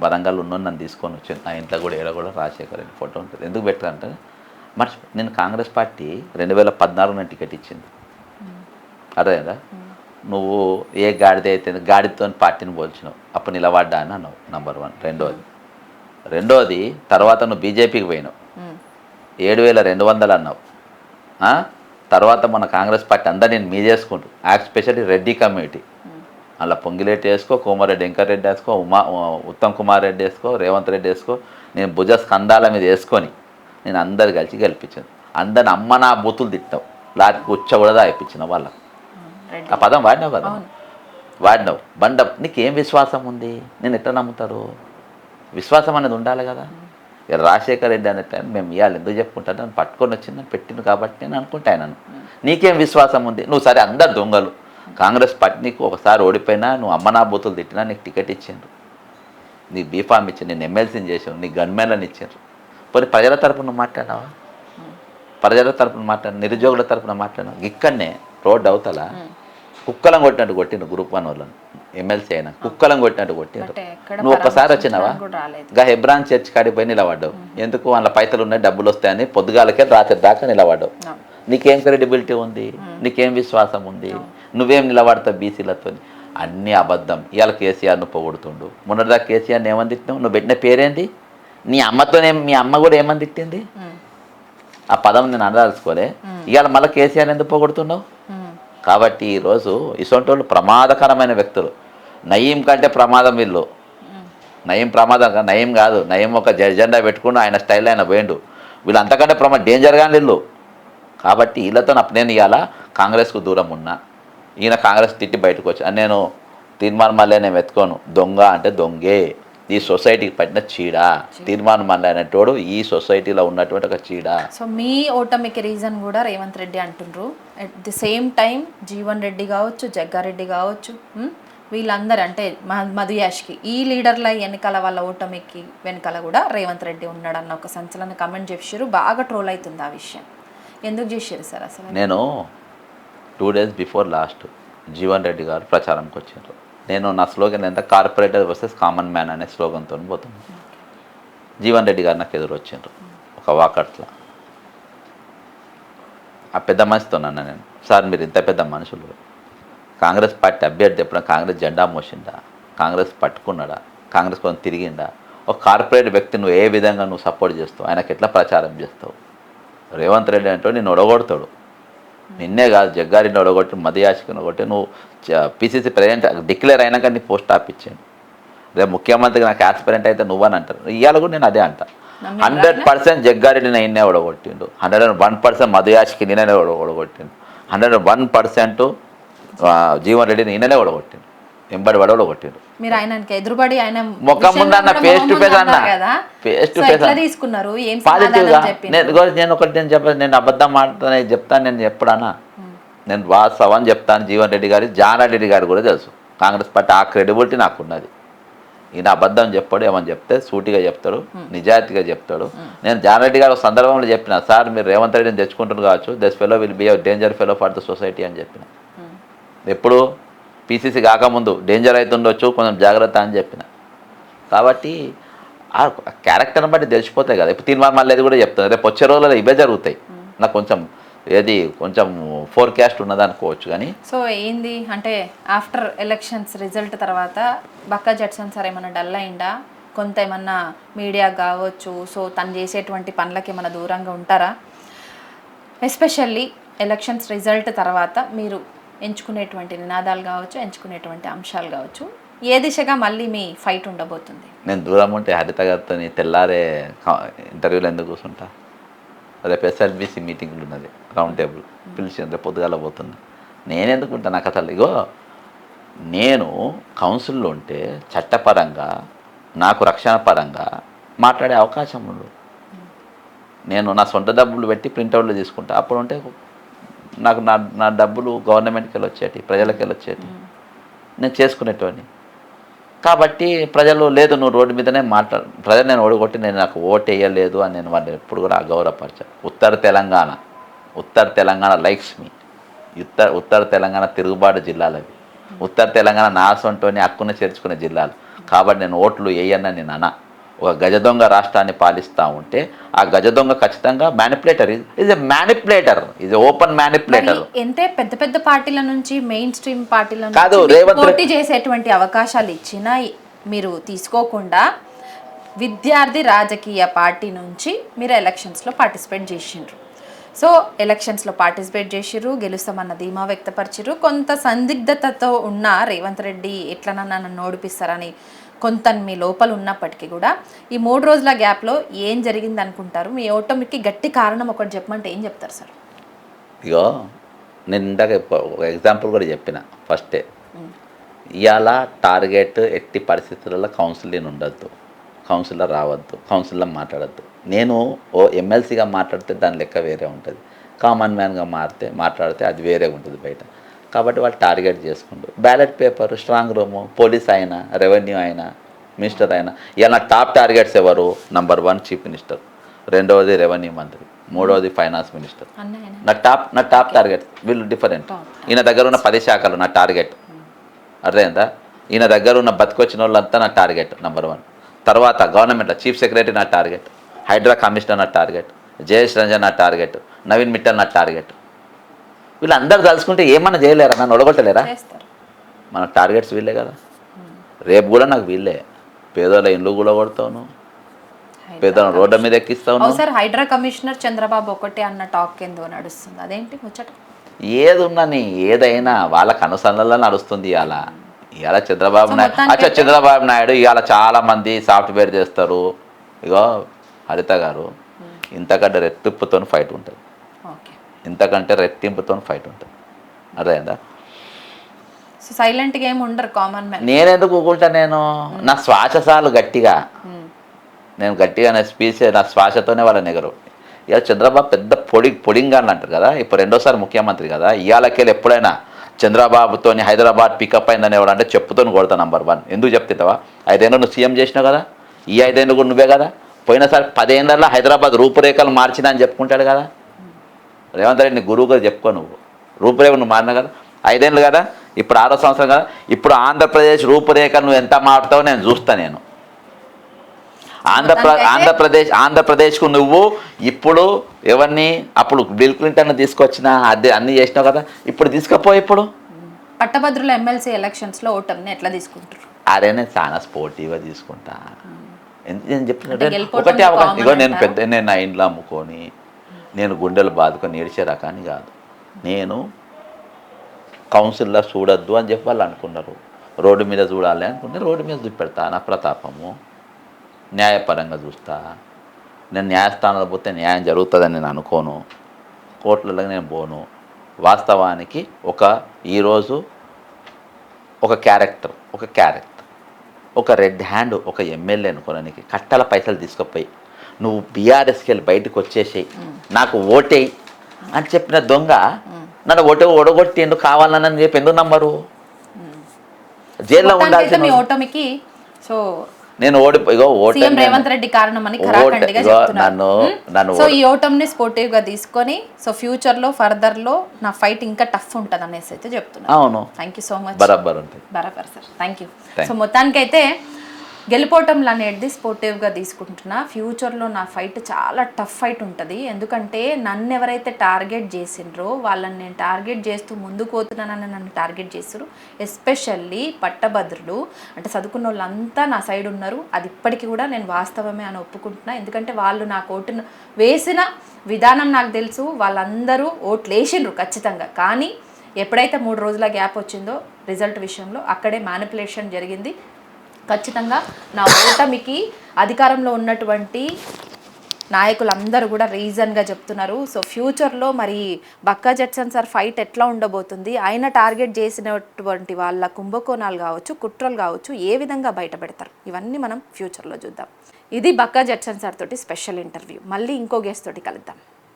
వరంగల్ ఉన్న నన్ను తీసుకొని వచ్చాను, నా ఇంట్లో కూడా ఏడ కూడా రాజశేఖర్ రెడ్డి ఫోటో ఉంటుంది. ఎందుకు పెట్టారంటే నేను కాంగ్రెస్ పార్టీ 2014 టికెట్ ఇచ్చింది, అర్థమైందా? నువ్వు ఏ గాడిద అయితే గాడితో పార్టీని పోల్చినావు, అప్పుడు నిలబడ్డా అని అన్నావు, నంబర్ 1. రెండోది తర్వాత నువ్వు బీజేపీకి పోయినావు, 7200 అన్నావు. తర్వాత మన కాంగ్రెస్ పార్టీ అందరు నేను మీ చేసుకుంటూ స్పెషల్లీ రెడ్డి కమ్యూనిటీ అలా పొంగిరెడ్డి వేసుకో, కోమారెడ్డి వెంకటరెడ్డి వేసుకో, ఉత్తమ్ కుమార్ రెడ్డి వేసుకో, రేవంత్ రెడ్డి వేసుకో, నేను భుజ స్కంధాల మీద వేసుకొని నేను అందరు కలిసి గెలిపించాను. అందరిని అమ్మ నా బూతులు తిట్టావు, లాటి ఉచ్చ కూడా అయిపించిన వాళ్ళకు. ఆ పదం వాడినావు కదా, వాడినావు. నీకేం విశ్వాసం ఉంది? నేను ఎట్లా నమ్ముతారు? విశ్వాసం అనేది ఉండాలి కదా. రాజశేఖర్ రెడ్డి అనే టైం మేము ఇవ్వాలి ఎందుకు చెప్పుకుంటాను, నన్ను పట్టుకొని వచ్చి నన్ను పెట్టింది కాబట్టి నేను అనుకుంటాను. నీకేం విశ్వాసం ఉంది? నువ్వు సరే అందరు దొంగలు, కాంగ్రెస్ పార్టీ నీకు ఒకసారి ఓడిపోయినా, నువ్వు అమ్మనా బూతులు తిట్టినా నీకు టికెట్ ఇచ్చిండ్రు, నీకు బీఫామ్ ఇచ్చిండు, నేను ఎమ్మెల్సీని చేసాను, నీకు గన్మెన్లను ఇచ్చిండ్రు. పోనీ ప్రజల తరపున మాట్లాడినావా? ప్రజల తరపున నిరుద్యోగుల తరపున మాట్లాడినావు. ఇక్కడనే రోడ్డు అవతల కుక్కలం కొట్టినట్టు కొట్టిండు గ్రూప్ 1 వాళ్ళని, ఎమ్మెల్సీ అయినా కుక్కలం కొట్టినట్టు కొట్టిండ్రు. నువ్వు ఒక్కసారి వచ్చినావా? హెబ్రాన్ చర్చ్ కాడికి పోయి నిలబడ్డావు. ఎందుకు? వాళ్ళ పైసలు ఉన్నాయి, డబ్బులు వస్తాయని పొద్దుగాలకే రాత్రి దాకా నిలబడ్డావు. నీకేం క్రెడిబిలిటీ ఉంది? నీకేం విశ్వాసం ఉంది? నువ్వేం నిలబడతావు బీసీలతో? అన్నీ అబద్ధం. ఇవాళ కేసీఆర్ను పొగుడుతుండు. మొన్నటిదాకా కేసీఆర్ని ఏమని తిట్టినావు? నువ్వు పెట్టిన పేరేంటి? నీ అమ్మతోనే, మీ అమ్మ కూడా ఏమని తిట్టింది? ఆ పదం నేను అనదలుచుకోలే. ఇవాళ మళ్ళీ కేసీఆర్ ఎందుకు పొగుడుతున్నావు? కాబట్టి ఈరోజు ఇసొంటి వాళ్ళు ప్రమాదకరమైన వ్యక్తులు. నయీం కంటే ప్రమాదం వీళ్ళు. నయీం ప్రమాదం, నయీం కాదు. నయీం ఒక ఎజెండా పెట్టుకుని ఆయన స్టైల్ ఆయన పోయిండు. వీళ్ళు అంతకంటే డేంజర్గా వీళ్ళు. కాబట్టి వీళ్ళతో నేను ఇవాళ కాంగ్రెస్కు దూరం ఉన్నా. ఈయన కాంగ్రెస్ తిట్టి బయటకు వచ్చి నేను తీర్మానం మళ్ళీ నేను వెతుకోను. దొంగ అంటే దొంగే, ఈ సొసైటీకి పట్టిన చీడ. తీర్మానం మళ్ళీ అనేటోడు ఈ సొసైటీలో ఉన్నటువంటి ఒక చీడ. సో మీ ఓటమికి రీజన్ కూడా రేవంత్ రెడ్డి అంటుండ్రు. At the same time Jeevan Reddy కావచ్చు, జగ్గారెడ్డి కావచ్చు, వీళ్ళందరూ అంటే మధు యాష్కి ఈ లీడర్ల వెనకాల వాళ్ళ ఓటమికి వెనకాల కూడా రేవంత్ రెడ్డి ఉన్నాడన్న ఒక సంచలన కమెంట్ చేసారు. బాగా ట్రోల్ అవుతుంది ఆ విషయం. ఎందుకు చేశారు సార్ అసలు? నేను 2 days before last Jeevan Reddy గారు ప్రచారంకి వచ్చారు. నేను నా స్లోగన్ ఎంత కార్పొరేటర్ వర్సెస్ కామన్ మ్యాన్ అనే స్లోగన్తో పోతున్నాను. జీవన్ రెడ్డి గారు నాకు ఎదురు వచ్చిండ్రు ఒక వాకట్లా. ఆ పెద్ద మనిషితో అన్నా నేను, సార్ మీరు ఇంత పెద్ద మనుషులు, కాంగ్రెస్ పార్టీ అభ్యర్థి ఎప్పుడైనా కాంగ్రెస్ జెండా మోసిండా? కాంగ్రెస్ పట్టుకున్నాడా? కాంగ్రెస్ కొంచెం తిరిగిండా? ఒక కార్పొరేట్ వ్యక్తి నువ్వు ఏ విధంగా నువ్వు సపోర్ట్ చేస్తావు? ఆయనకు ఎట్లా ప్రచారం చేస్తావు? రేవంత్ రెడ్డి అంటే నిన్ను ఒడగొడతాడు. నిన్నే కాదు, జగ్గారెడ్డిని ఒడగొట్టి, మధుయాష్కిని ఒడగొట్టి, నువ్వు పిసిసి ప్రెసిడెంట్ డిక్లేర్ అయినాక నీ పోస్ట్ ఆపిచ్చాను. రేపు ముఖ్యమంత్రికి నాకు ఆస్పిరెంట్ అయితే నువ్వని అంటారు. ఇవాళ కూడా నేను అదే అంట. 100% జగ్గారెడ్డి నేనే ఒడగొట్టిండు, 101% మధుయాష్కి నేనే ఒడగొట్టిండు, 101% జీవన్ రెడ్డి నేనే ఒడగొట్టిండు, ఎంబడి వాడు ఒడగొట్టిండు. మీరు ఆయనకి ఎదురుబడి ఆయన ముఖం ముందు అన్న, ఫేస్ టు ఫేస్ అన్న, ఫేస్ టు ఫేస్ తీసుకున్నారు. పాజిటివ్గా నేను ఒకటి నేను చెప్పాను, నేను అబద్ధం మాట్లాడే చెప్తాను. నేను ఎప్పుడన్నా నేను వాస్తవం చెప్తాను. జీవన్ రెడ్డి గారి, జానారెడ్డి గారు కూడా తెలుసు. కాంగ్రెస్ పార్టీ ఆ క్రెడిబిలిటీ నాకు ఉన్నది. ఈయన అబద్ధం చెప్పాడు, ఏమని చెప్తే సూటిగా చెప్తాడు, నిజాయితీగా చెప్తాడు. నేను జానారెడ్డి గారు ఒక సందర్భంలో చెప్పిన, సార్ మీరు రేవంత్ రెడ్డిని తెచ్చుకుంటారు కావచ్చు, this fellow will be a danger fellow for the society అని చెప్పిన. ఎప్పుడు పీసీసీ కాకముందు డేంజర్ అవుతుండొచ్చు, కొంచెం జాగ్రత్త అని చెప్పిన. కాబట్టి ఆ క్యారెక్టర్ని బట్టి తెలిసిపోతాయి కదా. ఇప్పుడు తీర్మానం మళ్ళీ కూడా చెప్తాను, రేపు వచ్చే రోజుల్లో ఇవే జరుగుతాయి. నాకు కొంచెం ఫోర్కాస్ట్ ఉన్నది అనుకోవచ్చు. కానీ సో ఏంది అంటే ఆఫ్టర్ ఎలక్షన్స్ రిజల్ట్ తర్వాత బక్కా జడ్సన్ సార్ ఏమన్నా డల్ అయిందా? కొంత ఏమన్నా మీడియా కావచ్చు, సో తను చేసేటువంటి పనులకి ఏమన్నా దూరంగా ఉంటారా? ఎస్పెషల్లీ ఎలక్షన్స్ రిజల్ట్ తర్వాత మీరు ఎంచుకునేటువంటి నినాదాలు కావచ్చు, ఎంచుకునేటువంటి అంశాలు కావచ్చు, ఏ దిశగా మళ్ళీ మీ ఫైట్ ఉండబోతుంది? నేను దూరం ఉంటే హరిత గారితో తెల్లారే ఇంటర్వ్యూలో ఎందుకు కూర్చుంటా? రేపు ఎస్ఎల్బిసి మీటింగ్లు ఉన్నది, రౌండ్ టేబుల్ పిలిచి రేపు పొద్దుగాల పోతున్నా. నేనెందుకు ఉంటా? నాకు అసలు ఇగో నేను కౌన్సిల్లో ఉంటే చట్టపరంగా నాకు రక్షణ పరంగా మాట్లాడే అవకాశం ఉండదు. నేను నా సొంత డబ్బులు పెట్టి ప్రింట్అవుట్లు తీసుకుంటా. అప్పుడు ఉంటే నాకు నా డబ్బులు గవర్నమెంట్కి వెళ్ళి వచ్చేటి, ప్రజలకి వెళ్ళి వచ్చేటి, నేను చేసుకునేటోని. కాబట్టి ప్రజలు లేదు నువ్వు రోడ్డు మీదనే ప్రజలు నేను ఓడగొట్టి నేను నాకు ఓటు వేయలేదు అని నేను వాళ్ళని ఎప్పుడు కూడా అగౌరవపరిచాను. ఉత్తర తెలంగాణ లైక్స్ మీ. ఉత్తర తెలంగాణ తిరుగుబాటు జిల్లాలు అవి. ఉత్తర తెలంగాణ నా సొంతని హక్కును చేర్చుకునే జిల్లాలు. కాబట్టి నేను ఓట్లు వేయనని నేను అన్నా. ఒక గజ దొంగ రాష్ట్రాన్ని పాలిస్తూ ఉంటే ఆ గజ దొంగ ఖచ్చితంగా manipulator. Is a manipulator, is open manipulator. ఎంతే పెద్ద పెద్ద పార్టీల నుంచి, మెయిన్ స్ట్రీమ్ పార్టీల కాదు, నుంచి రేవంత్ పోటీ చేసేటువంటి అవకాశాలు ఇచ్చినా మీరు తీసుకోకుండా విద్యార్థి రాజకీయ పార్టీ నుంచి మీరు ఎలక్షన్స్లో పార్టిసిపేట్ చేసిండ్రు. సో ఎలక్షన్స్లో పార్టిసిపేట్ చేసిర్రు, గెలుస్తామన్న ధీమా వ్యక్తపరిచిర్రు. కొంత సందిగ్ధతతో ఉన్న రేవంత్ రెడ్డి ఎట్లనన్నా నన్ను ఓడిపిస్తారని కొంత మీ లోపల ఉన్నప్పటికీ కూడా ఈ 3 రోజుల గ్యాప్లో ఏం జరిగింది అనుకుంటారు? మీ ఓటమికి గట్టి కారణం ఒకటి చెప్పమంటే ఏం చెప్తారు సార్? ఇగో నేను ఇందాక ఒక ఎగ్జాంపుల్ కూడా చెప్పిన ఫస్టే. ఇవాళ టార్గెట్ ఎట్టి పరిస్థితులలో కౌన్సిలర్ ఉండొద్దు, కౌన్సిలర్ రావద్దు, కౌన్సిలర్ మాట్లాడద్దు. నేను ఎమ్మెల్సీగా మాట్లాడితే దాని లెక్క వేరే ఉంటుంది, కామన్ మ్యాన్గా మాట్లాడితే అది వేరే ఉంటుంది బయట. కాబట్టి వాళ్ళు టార్గెట్ చేసుకుంటారు. Ballot paper, strong room, police అయినా, రెవెన్యూ అయినా, మినిస్టర్ అయినా. ఇలా టాప్ టార్గెట్స్ ఎవరు? నంబర్ 1 చీఫ్ మినిస్టర్, రెండవది రెవెన్యూ మంత్రి, మూడవది ఫైనాన్స్ మినిస్టర్. నా టాప్ టార్గెట్. వీళ్ళు డిఫరెంట్. ఈయన దగ్గర ఉన్న 10 శాఖలు నా టార్గెట్, అర్థమైందా? ఈయన దగ్గర ఉన్న బతికొచ్చిన వాళ్ళంతా నా టార్గెట్ నంబర్ 1. తర్వాత గవర్నమెంట్లో చీఫ్ సెక్రటరీ నా టార్గెట్, హైడ్రా కమిషనర్ నా టార్గెట్, జయేష్ రంజన్ నా టార్గెట్, నవీన్ మిట్టల్ నా టార్గెట్. వీళ్ళందరూ తలుచుకుంటే ఏమన్నా చేయలేరా? నన్ను ఒడగొట్టలేరా? మన టార్గెట్స్ వీళ్ళే కదా. రేపు కూడా నాకు వీళ్ళే. పేదోళ్ళ ఇండ్లు కూడా కొడతాను, పేదోళ్ళ రోడ్ల మీద ఎక్కిస్తాను. సార్ హైడ్రా కమిషనర్ చంద్రబాబు ఒకటే అన్న టాక్ ఏందో నడుస్తుంది, అదేంటి ముచ్చట? ఏది ఉన్నని ఏదైనా వాళ్ళకి అనుసరణలో నడుస్తుంది. ఇవాళ చంద్రబాబు నాయుడు ఇవాళ చాలా మంది సాఫ్ట్వేర్ చేస్తారు. ఇగో హరిత గారు, ఇంతకంటే రెట్టింపుతో ఫైట్ ఉంటుంది, ఇంతకంటే రెట్టింపుతో ఫైట్ ఉంటుంది. అర్థమైందా? సైలెంట్గా ఏమి ఉండరు కామన్ మ్యాన్. నేనెందుకు ఊకుంటా? నా శ్వాససాలు గట్టిగా, నేను గట్టిగా నా స్పీచ్, నా శ్వాసతోనే వాళ్ళ నెగరు. ఇవాళ చంద్రబాబు పెద్ద పొడింగాన్ని అంటారు కదా, ఇప్పుడు 2వ ముఖ్యమంత్రి కదా. ఇవాళకెళ్ళి ఎప్పుడైనా చంద్రబాబుతో హైదరాబాద్ పికప్ అయిందని ఎవడంటే చెప్పుతో కొడతా నంబర్ 1. ఎందుకు చెప్తావా? 5 ఏళ్ళు నువ్వు సీఎం చేసినావు కదా, ఈ 5 ఏళ్ళు కూడా నువ్వే కదా. పోయినసారి 10 ఏళ్ళలో హైదరాబాద్ రూపురేఖలు మార్చినా అని చెప్పుకుంటాడు కదా రేవంత్ రెడ్డి. గురువుగా చెప్పుకో, నువ్వు రూపురేఖ నువ్వు మారినా కదా. 5 ఏళ్ళు కదా, ఇప్పుడు 6వ సంవత్సరం కదా. ఇప్పుడు ఆంధ్రప్రదేశ్ రూపురేఖలు నువ్వు ఎంత మారుతావో నేను చూస్తా. నేను ఆంధ్రప్రదేశ్కు నువ్వు ఇప్పుడు ఎవరిని అప్పుడు బిల్ క్లింటన్ తీసుకొచ్చినా అదే అన్నీ చేసినావు కదా, ఇప్పుడు తీసుకపో. ఇప్పుడు పట్టభద్రుల ఎమ్మెల్సీ ఎలక్షన్స్లో ఓటమిని ఎట్లా తీసుకుంటారు? అరే నేను చాలా స్పోర్టివ్గా తీసుకుంటా. నేను చెప్పినట్టు ఒకటే అవకాశం. ఇగో నేను నా ఇంట్లో అమ్ముకొని నేను గుండెలు బాదుకొని ఏడిచే రకాన్ని కాదు. నేను కౌన్సిల్లో చూడొద్దు అని చెప్పి వాళ్ళు అనుకున్నారు, రోడ్డు మీద చూడాలి అనుకుంటే రోడ్డు మీద చూపెడతా. నా ప్రతాపము న్యాయపరంగా చూస్తా. నేను న్యాయస్థానంలో పోతే న్యాయం జరుగుతుందని నేను అనుకోను, కోర్టులలో నేను పోను. వాస్తవానికి ఈరోజు ఒక క్యారెక్టర్ ఒక రెడ్ హ్యాండ్ ఒక ఎమ్మెల్యే అనుకోవడానికి కట్టల పైసలు తీసుకుపోయి నువ్వు బీఆర్ఎస్కి వెళ్ళి బయటకు వచ్చేసేయి, నాకు ఓటేయి అని చెప్పిన దొంగ నన్ను ఓడగొట్టి ఎందుకు కావాలని చెప్పి ఎందుకు నమ్మరు? జైల్లో ఉండాల్సిన ఓటమికి సో నేను రేవంత్ రెడ్డి కారణమని ఖరాఖండిగా చెప్తున్నారు. సో ఈ ఓటమిని స్పోర్టివ్ గా తీసుకొని సో ఫ్యూచర్ లో ఫర్దర్ లో నా ఫైట్ ఇంకా టఫ్ ఉంటుంది అనేసి అయితే చెప్తున్నారు. అవును, థ్యాంక్ యూ సో మచ్. బరాబర్ సార్, థ్యాంక్ యూ. సో మొత్తానికైతే గెలుపోవటంలు అనేది స్పోర్టివ్గా తీసుకుంటున్నా. ఫ్యూచర్లో నా ఫైట్ చాలా టఫ్ ఫైట్ ఉంటుంది. ఎందుకంటే నన్ను ఎవరైతే టార్గెట్ చేసిండ్రో వాళ్ళని నేను టార్గెట్ చేస్తూ ముందుకు పోతున్నానని నన్ను టార్గెట్ చేస్తారు. ఎస్పెషల్లీ పట్టభద్రులు అంటే చదువుకున్న వాళ్ళంతా నా సైడ్ ఉన్నారు. అది ఇప్పటికీ కూడా నేను వాస్తవమే అని ఒప్పుకుంటున్నా. ఎందుకంటే వాళ్ళు నాకు ఓటును వేసిన విధానం నాకు తెలుసు. వాళ్ళందరూ ఓట్లు వేసిండ్రు ఖచ్చితంగా. కానీ ఎప్పుడైతే 3 రోజుల గ్యాప్ వచ్చిందో రిజల్ట్ విషయంలో అక్కడే మ్యానిపులేషన్ జరిగింది. ఖచ్చితంగా నా ఓటమికి అధికారంలో ఉన్నటువంటి నాయకులందరూ కూడా రీజన్గా చెప్తున్నారు. సో ఫ్యూచర్లో మరి బక్కా జడ్సన్ సార్ ఫైట్ ఎట్లా ఉండబోతుంది, ఆయన టార్గెట్ చేసినటువంటి వాళ్ళ కుంభకోణాలు కావచ్చు, కుట్రలు కావచ్చు, ఏ విధంగా బయటపెడతారు, ఇవన్నీ మనం ఫ్యూచర్లో చూద్దాం. ఇది బక్కా జడ్సన్ సార్ తోటి స్పెషల్ ఇంటర్వ్యూ. మళ్ళీ ఇంకో గెస్ట్ తోటి కలుద్దాం.